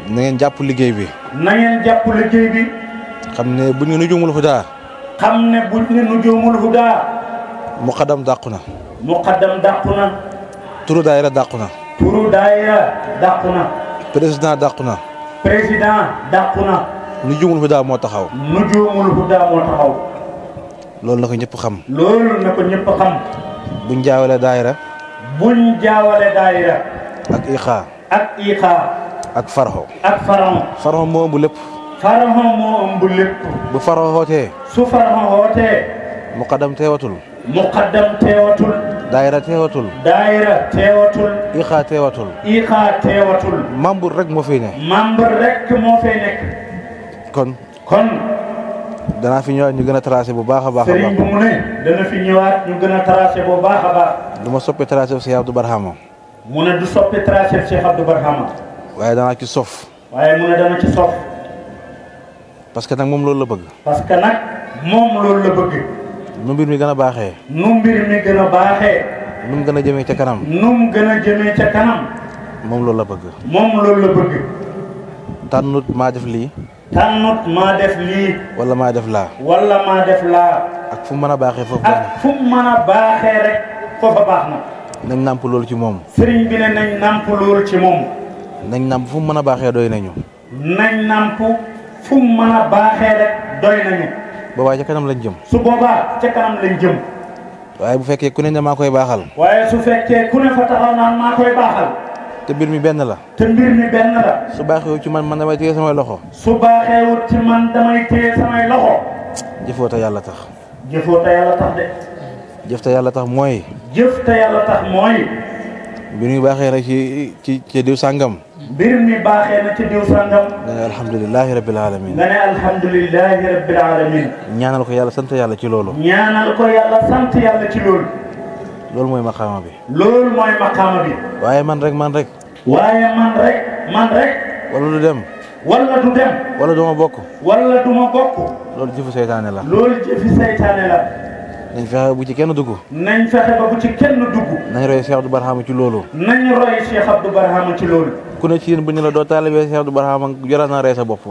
na ngeen jàpp liggéey bi. na ngeen jàpp liggéey bi. xam ne bu ñu nujumul hudaa. xam ne bu ñu nujumul hudaa. muqaddam dàqu na. muqaddam dàqu na. turu daayira dàqu na. turu daayira dàqu na. président dàqu na. président dàqu na. nujumul hudaa moo taxaw. nujumul hudaa moo taxaw. loolu na ko ñëpp xam. loolu na ko ñëpp xam. buñ jaawale daayira. buñ jaawale daayira. ak iqaa. ak iqaa. ak farxo. ak faron. farxo moo ëmb lépp. farxo moo ëmb lépp. bu farxo xootee. su farxo xootee. muqaddam teewatul. muqaddam teewatul. daayira teewatul. daayira teewatul. iqaa teewatul. iqaa teewatul. membre rek moo fiy ne. membre rek moo fay nekk. kon. kon. danaa fi ñëwaat ñu gën a tracé bu baax a baax. sëriñ bi mu ne dana fi ñëwaat ñu gën a tracé bu baax a baax. du ma soppi tracé Cheikh Abdou Barhama. mu ne du soppi tracé Cheikh Abdou Barhama. waaye danaa ci sof. waaye mu ne dana ci sof. parce que nag moom loolu la bëgg. parce que nag moom loolu la bëgg. nu mbir mi gën a baaxee. nu mbir mi gën a baaxee. nu mu gën a jëmee ca kanam. nu mu gën a jëmee ca kanam. moom loolu la bëgg. moom loolu la bëgg. tànnut maa def lii. tànnut maa def lii. wala maa def laa. wala maa def laa. ak fu mu mën a baaxee foofu baax na. ak fu mu mën a baaxee rek foofa baax na. nañ nàmp loolu ci moom. sëriñ bi ne nañ nàmp loolu ci moom. nañ nàmp fu mu mën a baaxee doy nañu. nañ nàmp fu mu mën a baaxee rek doy nañu. boobaa ca kanam lañ jëm. su boobaa ca kanam lañ jëm. waaye bu fekkee ku ne maa koy baaxal. waaye su fekkee ku ne fa taxaw naan maa koy baaxal. te mbir mi benn la. te mbir mi benn la. su baaxee ci man damay téye samay loxo. su baaxeewut ci man damay téye samay loxo. jëfoo te yàlla tax. jëfoo te yàlla tax de. jëf te yàlla tax mooy. jëf te yàlla tax mooy. mbir mi baaxee na ci diw sàngam. mbir mi baaxee na ci diw sàngam. nga ne alhamdulilahi rabbil alamin. nga ne alhamdulilahi rabbil alamin. ñaanal ko yàlla sant yàlla ci loolu. ñaanal ko yàlla sant yàlla ci loolu. loolu mooy maqaama bi. loolu mooy maqaama bi. waaye man rek. waaye man rek. wala du dem. wala du ma bokk. loolu jëfu seytaane la. nañ fexe bu ci kenn dugg. nañ roy Cheikh Abdou Barhama ci loolu. ku ne ci yéen buñ ne la doo taalibe Cheikh Abdou Barhama jaral na rey sa bopp.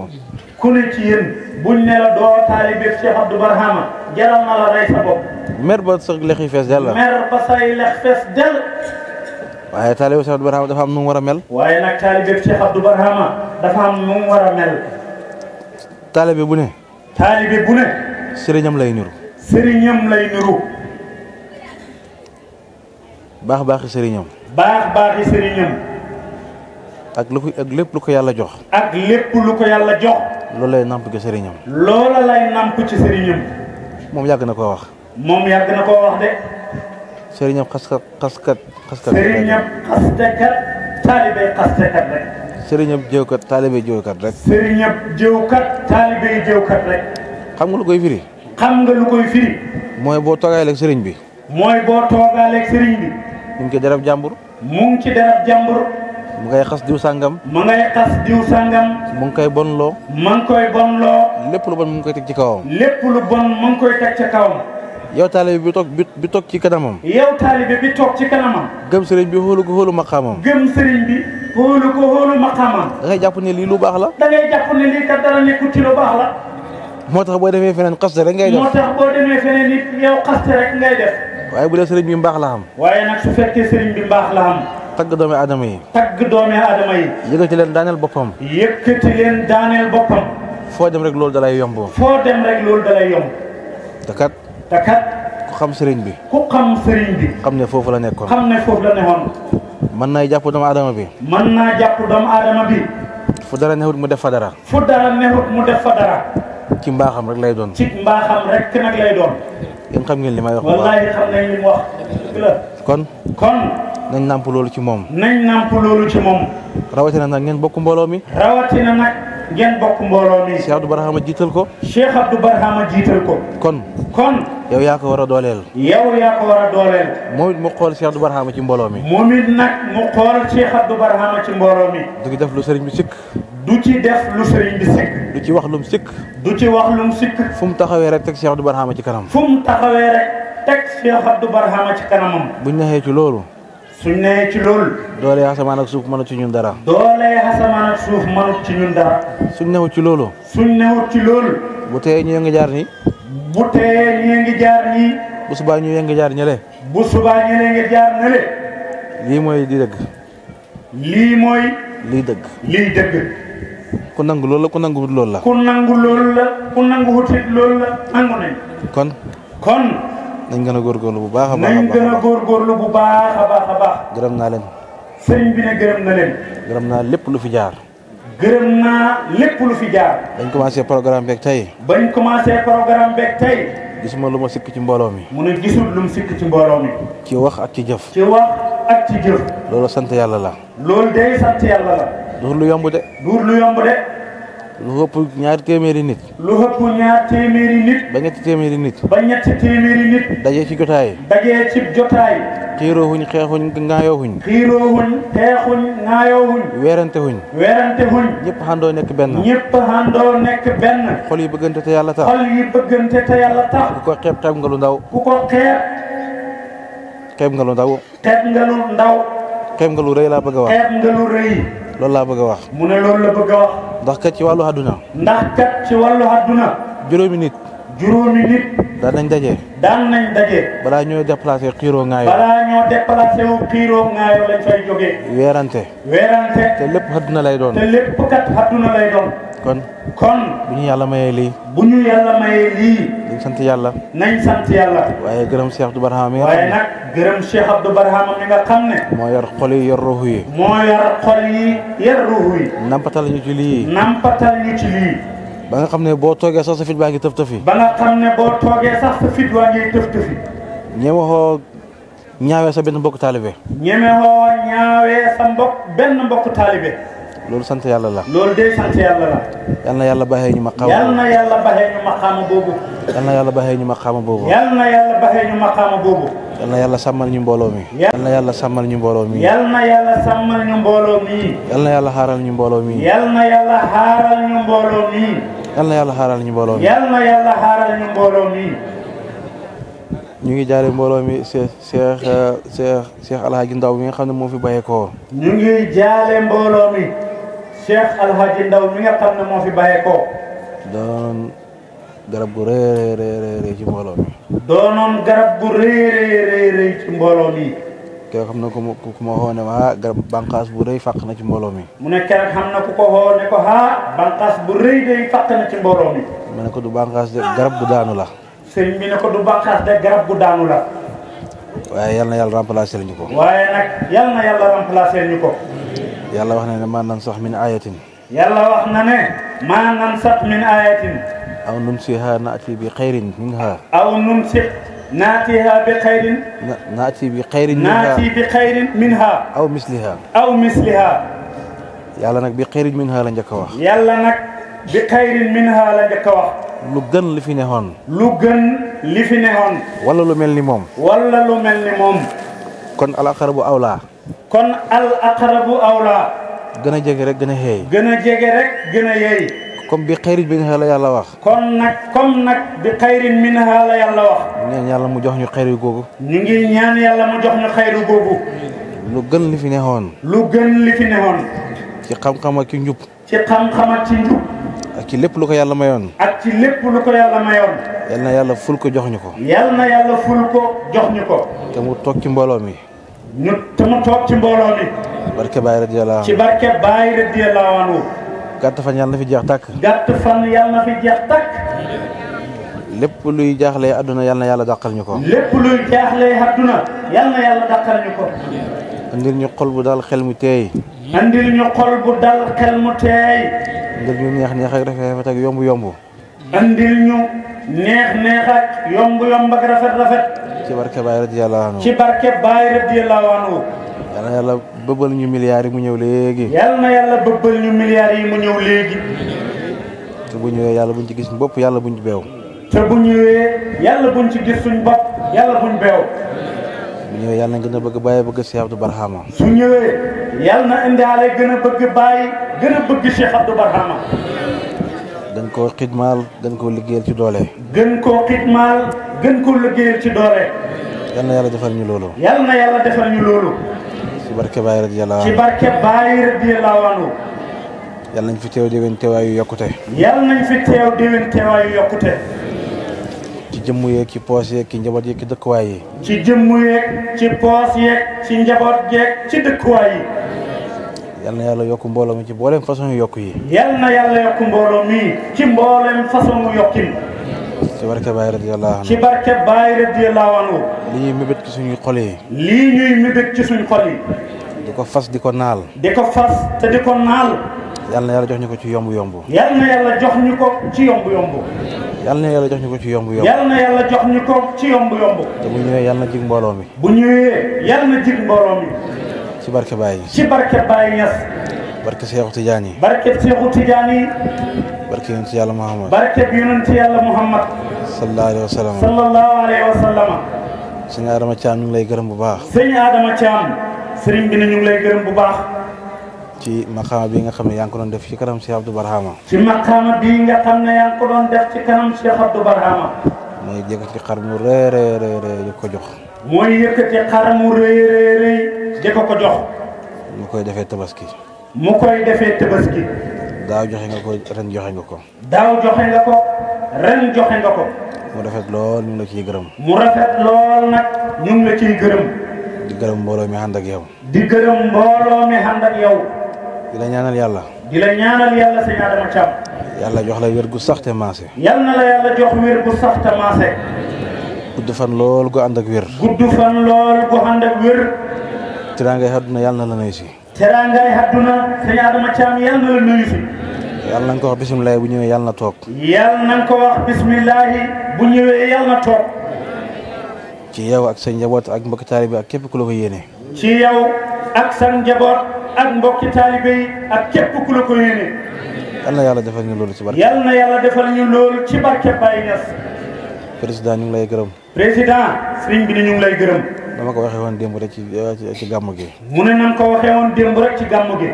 mer ba sax lex yi fees dell la. waaye taalibe Cheikh Abdou Barhama dafa am nu mu war a mel. taalibe bu ne. sëriñam lay niru. baax sëriñam. ak lépp lu ko yàlla jox. loolu lay namp ci sëriñam. moom yàgg na koo wax. de. sëriñam xaskat. sëriñam xastekat taalibe xastekat rek. sëriñam jëwkat taalibe jëwkat rek. xam nga lu koy firi. mooy boo toogaaleeg sëriñ bi. mu ngi ci derab jàmbur. mu ngay xas diw sàngam. mu ngi koy bonloo. lépp lu bon mu ngi koy teg ci kawam. yow taalibe bi toog ci kanamam. gëm sëriñ bi xoolu maqaamam. da ngay jàpp ne lii lu baax la. moo tax boo demee feneen xaste rek ngay def. waaye bu dee sëriñ bi mbaax la xam. waaye nag su fekkee sëriñ bi mbaax la xam. tagg doomi aadama yi. yëkkati leen daaneel boppam. foo dem rek loolu dalay yomb. te kat. ku xam sëriñ bi. xam ne foofu la nekkoon. mën naa jàpp doomu aadama bi. fu dara newut mu def fa dara. ci mbaaxam rek lay doon. yéen xam ngeen li may wax. wallaahi xam nañ li mu wax. kon. nañ nàmp loolu ci moom. rawatina nag ngeen bokk mbooloo mi. Cheikh Abdou Barhama jiital ko. kon. yow yaa ko war a dooleel. moom it mu xool Cheikh Abdou Barhama ci mbooloo mi. du ci def lu sëriñ bi sikk. du ci wax lum sikk. fu mu taxawee rek teg Cheikh Abdou Barhama ci kanam. buñ naxee ci loolu. doole asamaan ak suuf mënut ci ñun dara. suñ newut ci loolu. bu teyee ñu ngi jaar nii. bu subaa ñu ngi jaar ñële. lii mooy di dëgg. lii dëgg. ku nangu loolu la ku nangu wut loolu la. kon. nañ gën a góorgóorlu bu baax a baax. gërëm naa leen. sëriñ bi ne gërëm na leen. gërëm naa lépp lu fi jaar. bañ commencé programme beeg tey. gisuma lu ma sikk ci mbooloo mi. mu ne gisul lu mu sikk ci mbooloo mi. ci wax ak ci jëf. loolu sant yàlla la. loolu day sant yàlla la. duur lu yomb de. lu ëpp ñaari téeméeri nit. ba ñetti téeméeri nit. daje ci jotaay. xiiroo huñ xeexuñ ŋaayoo huñ. weerante huñ. ñëpp xandoo nekk benn. xol yi bëggante te yàlla tax. ku ko xeeb nga lu ndaw. xeeb nga lu rëy laa bëgg a wax. loolu laa bëgg a wax. mu ne loolu la bëgg a wax. ndax kat ci wàllu àdduna. juróomi nit. daan nañ daje. balaa ñoo déplacé xiiroo ŋaayoo. lañ fay jógee. weerante. te lépp àdduna lay doon. kon. bu ñu yàlla mayee lii. nañ sant yàlla. waaye gërëm Cheikh Abdou Barhama mi nga xam ne. moo yor xol yi yor ruux yi. nampatal ñu ci lii. ba nga xam ne boo toogee sax sa fit baa ngi tëf tëfi. ñeme xoo ñaawee sa benn mbokk taalibe. loolu sant yàlla la. loolu de sant yàlla la. yal na yàlla baxee ñu maqaama. yal na yàlla baxee ñu maqaama boobu. yal na yàlla baxee ñu maqaama boobu. yal na yàlla baxee ñu maqaama boobu. yal na yàlla sàmmal ñu mbooloo mi. yal na yàlla sàmmal ñu mbooloo mi. yal na yàlla sàmmal ñu mbooloo mi. yal na yàlla xaaral ñu mbooloo mi. yal na yàlla xaaral ñu mbooloo mi. yal na yàlla xaaral ñu mbooloo mi. yal na yàlla xaaral ñu mbooloo mi. ñu ngi jaare mbooloo mi Cheikh Alhaji Ndaw mi nga xam ne moo fi bàyyeekoo. ñu ngi jaale mbooloo mi Cheikh Alhaji Ndaw mi nga xam ne moo fi bàyyeekoo. doon garab gu rëy ci mbooloo mi. doonoon garab gu rëy ci mbooloo mi. keroog xam na ku ma xoo ne ma garab bànqaas bu rëy fàq na ci mbooloo mi. mu ne keroog xam na ku ko xoo ne ko bànqaas bu rëy day fàq na ci mbooloo mi. ma ne ko du bànqaas de garab bu daanu la. sëriñ bi ne ko du bànqaas de garab bu daanu la. waaye yal na yàlla remplacer ñu ko. waaye nag yal na yàlla remplacer ñu ko. yàlla wax na ne maa nan sax min ayatin. yàlla wax na ne maa nan sax min ayatin. aw nunsiha naati bi xayrin minha. aw nunsi naatiha bi xayrin. naati bi xayrin minha. naati bi xayrin minha. aw misliha. aw misliha. yàlla nag bi xayrin minha la njëkk a wax. yàlla nag bi xayrin minha la njëkk a wax. lu gën li fi neexoon. lu gën li fi neexoon. wala lu mel ni moom. wala lu mel ni moom. kon al aqrabu awla. kon al aqrabu awla. gën a jege rek gën a xeey. gën a jege rek gën a yeey. comme bi xayrin minha la yàlla wax. comme nag bi xayrin minha la yàlla wax. ñaan yàlla mu jox ñu xayru googu. ñu ngi ñaan yàlla mu jox ñu xayru googu. lu gën li fi neexoon. lu gën li fi neexoon. ci xam-xam ak ci njub. ci xam-xam ak ci njub. ak ci lépp lu ko yàlla mayoon. ak ci lépp lu ko yàlla mayoon. yal na yàlla ful ko jox ñu ko. yal na yàlla ful ko jox ñu ko. te mu toog ci mbooloo mi. te mu toog ci mbooloo mi. barke Baye radiyallahu anhu. ci barke Baye radiyallahu anhu. gàtt fan yàlla na fi jeex tàkk. gàtt fan yàlla na fi jeex tàkk. lépp luy jaaxlee adduna yal na yàlla dàqal ñu ko. lépp luy jaaxlee adduna yal na yàlla dàqal ñu ko. andil ñu xol bu dal xel mu teey. andil ñu xol bu dal xel mu teey. andil ñu neex ak rafet ak yomb. andil ñu neex ak yomb ak rafet. ci barke Baye radiyallahu anhu. ci barke Baye radiyallahu anhu. yal na yàlla bëbbal ñu milliards yi mu ñëw léegi. yal na yàlla bëbbal ñu milliards yi mu ñëw léegi. te bu ñëwee yàlla buñ ci gis bopp yàlla buñ ci beew. te bu ñëwee yàlla buñ ci gis suñ bopp yàlla buñ beew. bu ñëwee yàlla na gën a bëgg Baye bëgg Cheikh Abdou Barhama. su ñëwee yàlla na indaale gën a bëgg Baye gën a bëgg Cheikh Abdou Barhama. gën koo xidmaal gën koo liggéeyal ci doole. gën koo xidmaal gën koo liggéeyal ci doole. yal na yàlla defal ñu loolu. yal na yàlla defal ñu loolu. ci barke Baye radiyallahu anhu. ci barke Baye radiyallahu anhu. yal nañ fi teew déwén teewaayu yokkute. yal nañ fi teew déwén teewaayu yokkute. ci jëmm yeeg ci poos yeeg ci njaboot yeeg ci dëkkuwaay yi. ci jëmm yeeg ci poos yeeg ci njaboot yeeg ci dëkkuwaay yi. yal na yàlla yokk mbooloo mi ci mboolem façon yokk yi. yal na yàlla yokk mbooloo mi ci mboolem façon yokkin. ci barke Baye radiyallahu anhu. ci barke Baye radiyallahu anhu. li ñuy mébét ci suñuy xol yi. lii ñuy mébét ci suñ xol yi. di ko fas di ko naal. di ko fas te di ko naal. yal na yàlla jox ñu ko ci yomb. yal na yàlla jox ñu ko ci yomb. yal na yàlla jox ñu ko ci yomb. yal na yàlla jox ñu ko ci yomb. te bu ñëwee yal na jig mbooloo mi. bu ñëwee yal na jig mbooloo mi. ci barke Baye. ci barke Baye Niass. barke Seexu Tijaan yi. barke Seexu Tijaan yi. barke yonent yàlla Muhammad. barke yonent yàlla Muhammad. sallallahu alayhi wa sallam. sallallahu alayhi wa sallam. sëñ Adama Thiam ñu ngi lay gërëm bu baax. sëñ Adama Thiam. sëriñ bi ne ñu ngi lay gërëm bu baax. ci maqaama bi nga xam ne yaa ngi ko doon def ci kanam Cheikh Abdou Barhama. ci maqaama bii nga xam ne yaa ngi ko doon def ci kanam Cheikh Abdou Barhama. mooy yëkkati xar mu rëy di ko jox. mooy yëkkati xar mu rëy di ko jox. mu koy defee tabaski. mu koy defee tabaski. daaw joxe nga ko ren joxe nga ko. daaw joxe nga ko ren joxe nga ko. mu rafet lool ñu ngi la ciy gërëm. mu rafet lool nag ñu ngi la ciy gërëm. di gërëm mbooloo mi ànd ak yow. di gërëm mbooloo mi ànd ak yow. di la ñaanal yàlla. di la ñaanal yàlla sëñ Adama Thiam. yàlla jox la wér gu sax te maase. yal na la yàlla jox wér gu sax te maase. gudd fan lool gu ànd ak wér. gudd fan lool gu ànd ak wér. teraangay àdduna yàlla na la nuyu si. teraangay àdduna sëñ Adama Thiam yal na la nuyu si. yàlla na nga ko wax bisimilah bu ñëwee yàlla na toog. yal na nga ko wax bisimilah bu ñëwee yàlla na toog. ci yow ak sa njaboot ak mbokk taalibe ak képp ku la ko yéene. ci yow ak sa njaboot ak mbokki taalibe yi ak képp ku la ko yéene. yal na yàlla defal ñu loolu ci barke. yal na yàlla defal ñu loolu ci barke Baye Niass. président ñu ngi lay gërëm. président sëriñ bi ni ñu ngi lay gërëm. dama ko waxee woon démb rek ci gàmmu gi. mu ne nan ko waxee woon démb rek ci gàmmu gi.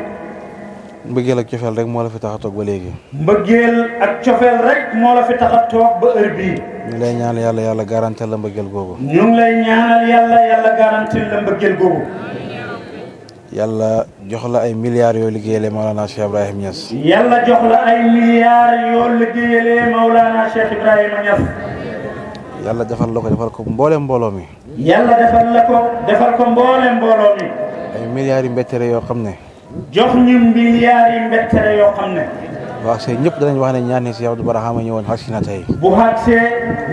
mbëggeel ak cofeel rek moo la fi tax a toog ba léegi. mbëggeel ak cofeel rek moo la fi tax a toog ba heure bii. ñu ngi lay ñaanal yàlla garantel la mbëggeel googu. ñu ngi lay ñaanal yàlla garantel la mbëggeel googu. yàlla jox la ay milliards yoo liggéeyalee Maulana Cheikh Ibrahima Niass. yàlla jox la ay milliards yoo liggéeyalee Maulana Cheikh Ibrahima Niass. yàlla defal la ko defal ko mboolem mbooloo mi. yàlla defal ko mboolem mbooloo mi. ay milliards yu mbettere yoo xam ne. jox ñu milliards yi mbettere yoo xam ne. bu àggsee ñëpp danañ wax ne ñaani Cheikh Abdou Barhama ñëwoon xagsi na tey. bu àggsee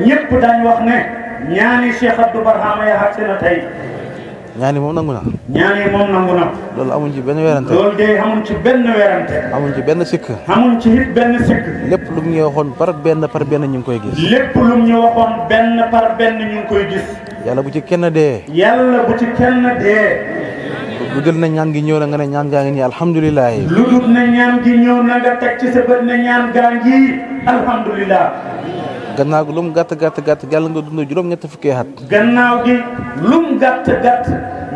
ñëpp dañ wax ne ñaani Cheikh Abdou Barhama ya xagsi na tey. ñaani moom nangu na. ñaani moom nangu na. loolu amuñ ci benn werante. loolu de amuñ ci benn werante. amuñ ci benn sikk. amuñ ci it benn sikk. lépp lu mu ñu waxoon par benn ñu ngi koy gis. lépp lu mu ñu waxoon benn par benn ñu ngi koy gis. yàlla bu ci kenn dee. yàlla bu ci kenn dee. lu dul na ñaan gi ñëw na nga ne ñaan gaa ngi nii alhamdulilah. lu dul na ñaan gi ñëw na nga teg ci sa bët ne ñaan gaa ngi alhamdulilah. gannaaw gi lu mu gàtt yàlla nga dund juróom-ñett fukki at. gannaaw gi lu mu gàtt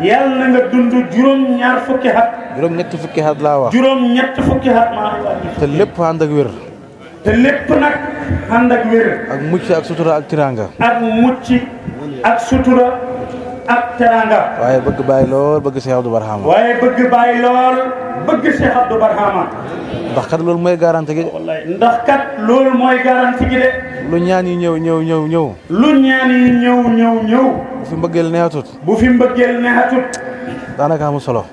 yàlla na nga dund juróom-ñaar fukki at. juróom-ñett fukki at laa wax. juróom-ñett fukki at maa te lépp ànd ak wér. te lépp nag ànd ak wér. ak mucc ak sutura ak tiranga. ak mucc ak sutura ak tiranga. waaye bëgg bàyyi lool bëgg Cheikh Abdou Barhama. waaye bëgg bàyyi lool bëgg Cheikh Abdou Barhama. ndax kat loolu mooy garanti gi. ndax kat loolu mooy garanti gi de. lu ñaan yi ñëw. lu ñaan yi ñëw. bu fi mbëggeel neexatut. bu fi mbëggeel neexatut. daanaka amul solo.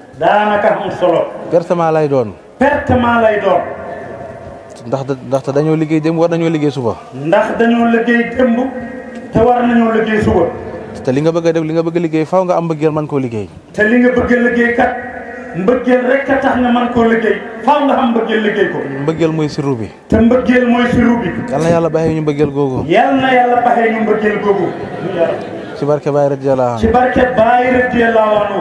pertement lay doon. ndaxte dañoo liggéey démb war nañoo liggéey suba. ndax dañoo liggéey démb te war nañoo liggéey suba. te li nga bëgg a def li nga bëgg a liggéey faaw nga am mbëggeel man koo liggéey. te li nga bëgg a liggéey kat mbëggeel rek a tax nga man koo liggéey faaw nga am mbëggeel liggéey ko. mbëggeel mooy siru bi. te mbëggeel mooy siru bi. yal na yàlla baxee ñu mbëggeel googu. ci barke Baye radiyallahu anhu.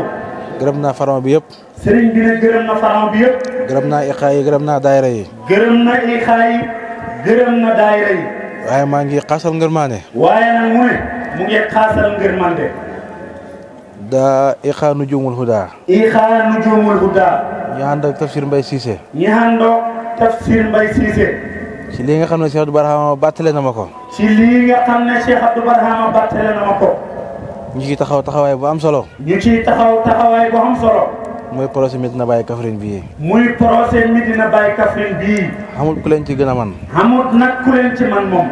gërëm naa faron bi yëpp. sëriñ bi ne gërëm na faron bi yëpp. gërëm naa iqaa yi gërëm naa daayira yi. gërëm na iqaa yi gërëm na daayira yi. waaye maa ngi xaasal ngërmaande. waaye nag mu ngi xaasal ngërmaande. da iqaa Nujuumul Huda. iqaa Nujuumul Huda. ñu ànd ak Tafsir Mbaye Cissé. ci lii nga xam ne Cheikh Abdou Barhama bàttale na ma ko. ñu ciy taxaw taxawaay bu am solo. muy projet Medina Baye Kaffrine bii. xamul ku leen ci gën a man. xamul nag ku leen ci man moom.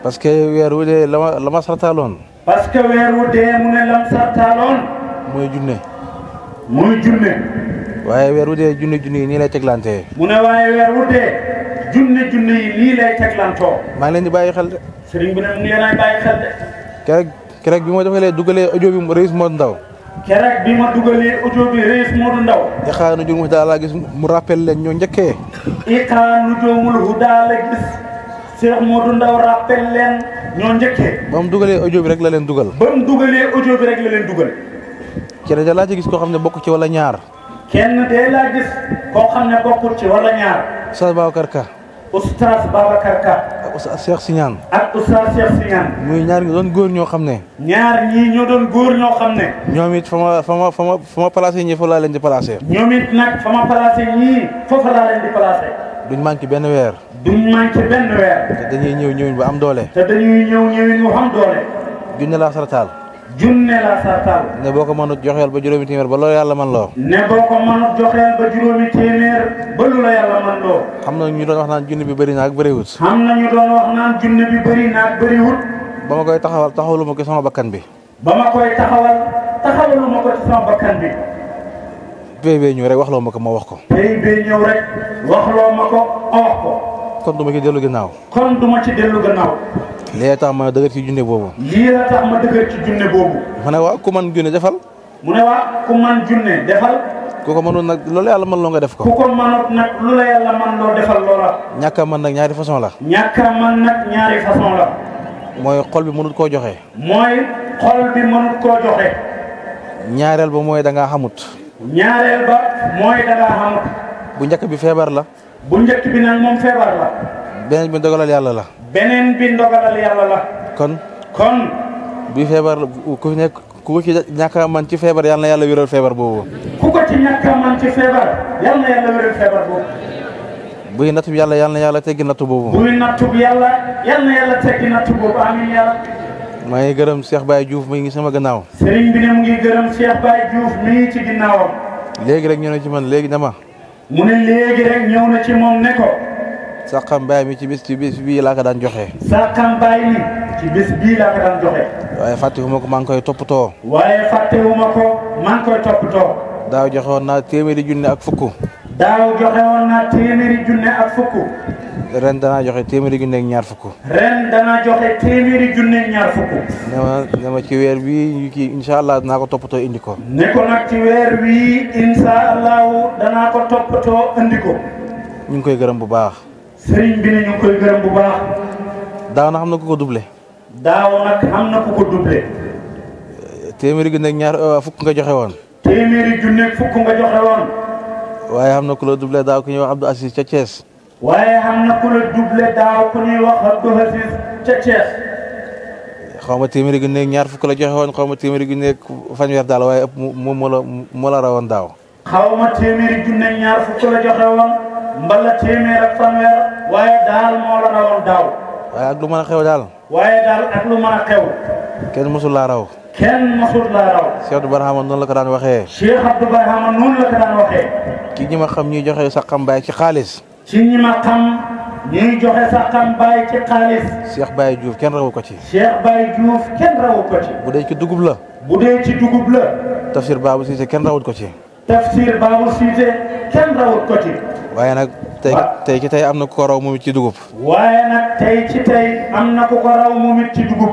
parce que weer wu dee la ma sartaaloon. mu ne lam sartaaloon. muy junne. waaye weer wu dee junne yi nii lay teglantee. mu ne waaye weer wu dee junne yi nii lay teglantoo. maa ngi leen di bàyyi xel de. sëriñ bi ne mu ngi leen ay bàyyi xel de. keroog bi ma dugalee audio bi Reis Modou Ndaw. Iqaa Nujuumul Huda laa gis mu rappel leen ñoo njëkkee. Iqaa Nujuumul Huda la gis Cheikh Modou Ndaw rappel leen ñoo njëkkee. ba mu dugalee audio bi rek la leen dugal. kenn de laa ci gis koo xam ne bokk ci wala ñaar. Oustaz Babacar Ka. ak Oustaz Cheikh Siñaan. muy ñaar ñi doon góor ñoo xam ne. ñoom it fa ma placé ñii foofu laa leen di placé. duñ manqué benn weer. te dañuy ñëw ñëwin bu am doole. junne laa sartaal. ne boo ko mënut joxeel ba juróomi téeméer ba loolu yàlla man loo. xam na ñu doon wax naan junne bi bëri na ak bëriwut. ba ma koy taxawalu ma ko sama bakkan bi. PIB ñëw rek waxloo ma ko ma wax ko. kon du ma ci dellu ginnaaw. lii tax ma dëgër ci junne boobu. ma ne waa ku man junne defal. ku ko mënul nag loolu yàlla mën loo nga def ko. ñàkk a mën nag ñaari façon la. mooy xol bi mënut koo joxe. ñaareel ba mooy da ngaa xamut. ñaareel ba mooy da ngaa xamut. bu njëkk bi feebar la. bu njëkk bi nag moom feebar la. beneen bi ndogalal yàlla la. beneen bi ndogalal yàlla la. kon. bi feebar ku fi nekk ku ci ñàkk a man ci feebar yàlla na yàlla wéral feebar boobu. ku ko ci ñàkk a man ci feebar yàlla na yàlla wéral feebar boobu. buy nattu bi yàlla na yàlla teggi nattu boobu. buy nattu bi yàlla na yàlla teggi nattu boobu amiin yàlla. maa ngi gërëm Cheikh Baye Diouf mi ngi sama gannaaw. sëriñ bi ne mu ngi gërëm Cheikh Baye Diouf mi ngi ci ginnaawam. léegi rek ñëw na ci man léegi dama. mu ne léegi rek ñëw na ci moom ne ko. Saxam Baye mi ci bis bii laa ko daan joxe. Saxam Baye mi ci bis bii laa ko daan joxe. waaye fàttewuma ko maa ngi koy toppatoo. daaw joxe woon naa téeméeri junne ak fukk. ren danaa joxe téeméeri junne ak ñaar fukk. ne ma ci weer bii kii incha allah danaa ko toppatoo indi ko. ne ko nag ci weer bii incha allahu danaa ko toppatoo indi ko. ñu ngi koy gërëm bu baax. sëriñ bi ne ñu ngi koy gërëm bu baax. daaw na xam na ku ko doublé. téeméeri junne ak ñaar fukk nga joxe woon. téeméeri junne ak fukk nga joxe woon. waaye xam na ku la doublé daaw ku ñuy wax Abdou Aziz ca Thiès. waaye xam na ku la doublé daaw ku ñuy wax Abdou Aziz ca Thiès. xaw ma téeméeri junne ak ñaar fukk la joxe woon xaw ma téeméeri junne ak fanweer daal waaye ëpp moo la rawoon daaw. xaw ma téeméeri junne ak ñaar fukk la joxe woon mbala téeméer ak fanweer waaye daal moo la rawoon daaw. waaye ak lu mën a xew daal. waaye daal ak lu mën a xew. kenn mosul laa raw. kenn mosul laa raw. Cheikh Abdou Barhama noonu la ko daan waxee. Cheikh Abdou Barhama noonu la ko daan waxee. ci ñi ma xam ñuy joxe Saxam Baye ci xaalis. ci ñi ma xam ñuy joxe Saxam Baye ci xaalis. Cheikh Baye Diouf kenn rawu ko ci. Cheikh Baye Diouf kenn rawu ko ci. bu dee ci dugub la. Tafsir Babou Cissé kenn rawut ko ci. Tafsir Babou Cissé kenn rawut ko ci. waaye nag tey ci tey am na ku ko raw moom it ci dugub. waaye nag tey ci tey am na ku ko raw moom it ci dugub.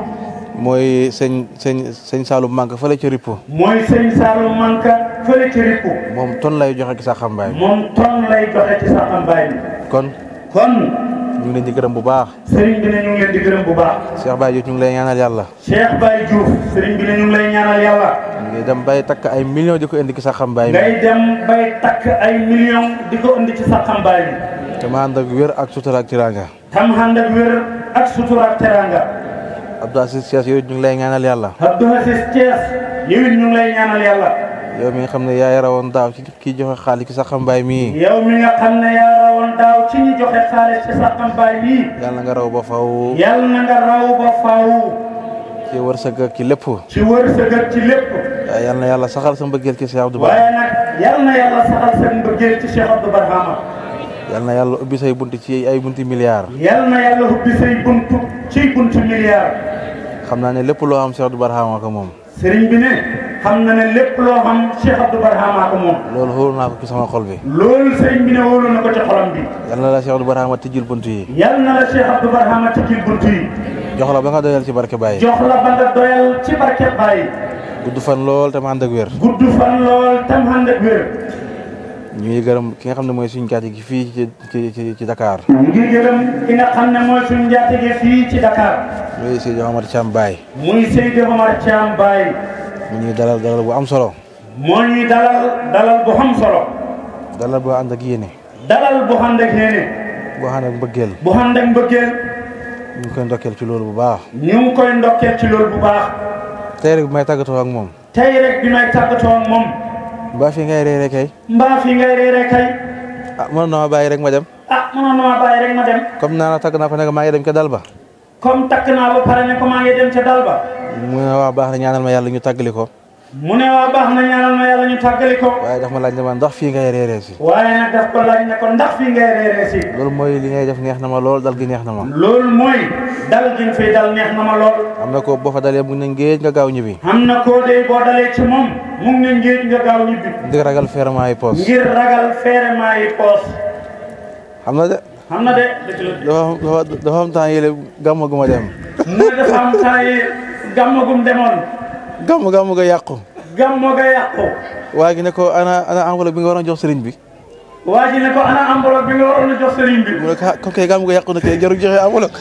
mooy sëñ Saloum Manka fële ca Ripp. mooy sëñ Saloum Manka fële ca Ripp. moom ton lay joxe ci Saxam Baye. kon. ñu ngi leen di gërëm bu baax. sëriñ bi ne ñu ngi leen di gërëm bu baax. Cheikh Baye Diouf ñu ngi lay ñaanal yàlla. Cheikh Baye Diouf sëriñ bi ne ñu ngi lay ñaanal yàlla. ngay dem bay takk ay millions di ko indi ci Saxam Baye. ngay dem bay takk ay millions di ko indi ci Saxam Baye bi. te ma ànd ak wér ak sutura ak tiranga. Abdou Aziz Thiès yow it ñu ngi lay ñaanal yàlla. Abdou Aziz Thiès yow it ñu ngi lay ñaanal yàlla. yow mi nga xam ne yaa rawoon daaw ci kii joxe xaalis ci Saxam Baye mii. yow mi nga xam ne yaa rawoon daaw ci ñi joxe xaalis ci Saxam Baye mii. yàlla nga raw ba faw. yàlla na nga raw ba faw. ci wërsëg ak ci lépp. ci wërsëg ak ci lépp. waaye yàlla na yàlla saxal sa mbëggeel ci Cheikh Abdou Barhama. waaye nag yàlla na yàlla saxal sa mbëggeel ci Cheikh Abdou Barhama. yàlla na yàlla ubbi say bunti ci ay bunti milliards. yàlla na yàlla ubbi say buntu ci bunti milliards. xam naa ne lépp loo xam Cheikh Abdou Barhama ko moom. sëriñ bi ne xam na ne lépp loo xam Cheikh Abdou Barhama ko moom. loolu xóolu naa ko ci sama xol bi. loolu sëriñ bi ne wóolu na ko ci xolam bi. yal na la Cheikh Abdou Barhama tijjil buntu yi. yal na la Cheikh Abdou Barhama tijjil buntu yi. jox la ba nga doyal ci barke Baye. jox la ba nga doyal ci barke Baye. gudd fan lool tam ànd ak wér. gudd fan lool tam ànd ak wér. ñu ngi gërëm ki nga xam ne mooy suñu njaatige fii ci Dakar. ñu ngi gërëm ki nga xam ne mooy suñu njaatige fii ci Dakar. muy Seydou Omar Thiam Baye. muy Seydou Omar Thiam Baye. mu ñuy dalal bu am solo. moo ñuy dalal bu am solo. dalal bu ànd ak yéene. dalal bu ànd ak yéene. bu ànd ak mbëggeel. bu ànd ak mbëggeel. ñu ngi koy ndokkeel ci loolu bu baax. ñu ngi koy ndokkeel ci loolu bu baax. tey rek bi may tàggatoo ak moom. tey rek bi may tàggatoo ak moom. mbaa fii ngay reere kay. mbaa fii ngay reere kay. ah mënoon na ma bàyyi rek ma dem. mënoon na ma bàyyi rek ma dem. comme naa tàgg naa ko ne maa ngi dem ca dal ba. comme takk naa ba pare ne ko maa ngi dem ca dal ba. mu ne waa baax na ñaanal ma yàlla ñu tàggali ko. mu ne waa baax na ñaanal ma yàlla ñu tàggali ko. waaye daf ma laaj ne ma ndax fii ngay reeree si. waaye nag daf ko laaj ne ko ndax fii ngay reeree si. loolu mooy li ngay def neex na ma lool dal gi neex na ma. loolu mooy dal gi fi dal neex na ma lool. am na ko boo fa dalee mu ne ngéej nga gaaw ñibbi. am na koo dee boo dalee ci moom mu ngi ne ngéej nga gaaw ñibbi. ngir ragal feerement yi poos. ngir ragal feerement yi poos. xam na de. xam na de. dafa am temps yële gàmmu gu ma dem. mu ne dafa am temps yi gàmmu gum demoon. gàmmu ga yàqu. gàmmu ga yàqu. waa gi ne ko ana enveloppe bi nga waroon jox sëriñ bi. waa ji ne ko ana enveloppe bi nga waroon a jox sëriñ bi. mu ne ko ah comme kay gàmmu ga yàqu na kay jarul joxe enveloppe.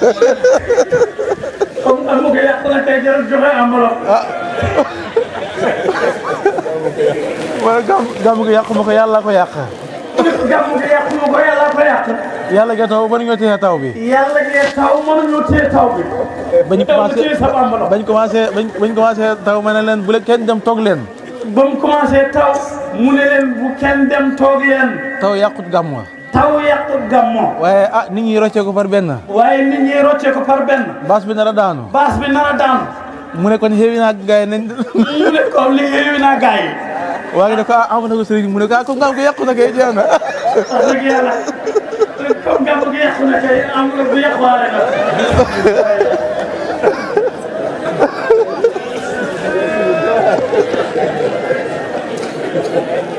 comme gàmmu ga yàqu na kay jarul joxe enveloppe. wala gàmm gi yàqu ma ko yàlla ko yàq. gàmm gi yàqu ma ko yàlla ko yàq. yàlla ge taw mënuñoo téye taw bi. yàlla ge taw mënuñoo téye taw bi. bañ commencé taw ma ne leen bu leen kenn dem toog leen. ba mu commencé taw mu ne leen bu kenn dem toog leen. taw yàqut gàmm. taw yàqut gàmmo. waaye nit ñi roccee ko par benn. waaye nit ñi roccee ko par benn. baas bi nar a daanu. baas bi nar a daanu. mu ne kon xéewi naa gars yi nañ. mu ne kon li xéewi naa gars yi. waaye ne ko am na ko sëriñ mu ne ko comme gàmm gi yàqu na kay jeex na. wax dëgg yàlla comme gàmm gi yàqu na kay am na bu yàquwaale na.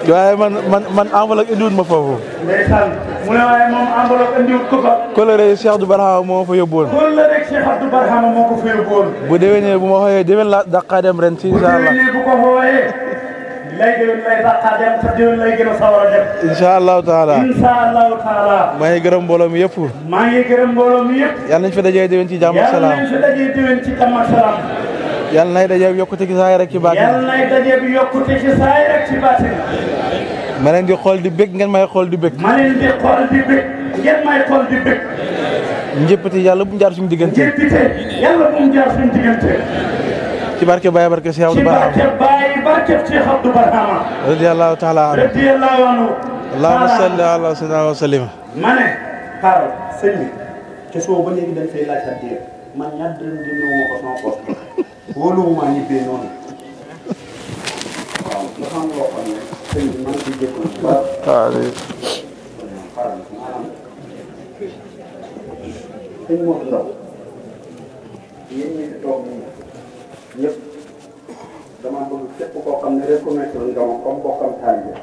waaye man enveloppe indiwut ma foofu. ndeysaan mu ne waaye moom enveloppe indiwut ko fa. kóllëre Cheikh Abdou Barhama moo fa yóbbuwoon. kóllëre Cheikh Abdou Barhama moo ko fa yóbbuwoon. bu déwénee bu ma xoolee déwén la daqaa dem ren si incha allah. bu déwénee bu ko xoolee lay déwén lay daqaa dem te déwén lay gën a sawar a dem. incha allahu taala. incha allahu taala. maa ngi gërëm mbooloo mi yëpp. maa ngi gërëm mbooloo mi yëpp. yàlla nañ fi dajee déwén ci jàmm ak salaam. yàlla nañ fi dajee déwén ci jàmm ak salaam. yàlla nay dajee yokkute ci saay rek ci baatin. yàlla nay dajee yokkute ci saay rek ci baatin. ma leen di xool di bëgg ngeen may xool di bëgg. ma leen di xool di bëgg ngeen may xool di bëgg. njëppite yàlla bu mu jaar suñu diggante. njëppite yàlla bu mu jaar suñu diggante. ci barke Baye barke Cheikh Abdou Barhama. ci barke Baye barke Cheikh Abdou Barhama. radiyallahu taala anhu. radiyallahu anhu. allahumma salli ala sayyidina wa sallim. ma ne xaaral sëñ bi te soo ba léegi dañ fay laaj addiya man ñaar dërëm génne wu ma ko sama poche wóoluwuma ñibbee noonu waaw nga xam loo xam ne sëñ bi man ci jégalu bu baax. waaw xaaral maanaam sëñ Modou Ndaw yéen ñi fi toog nii ñëpp dama bëgg képp koo xam ne reconnaître nga ma comme bokkam taalibe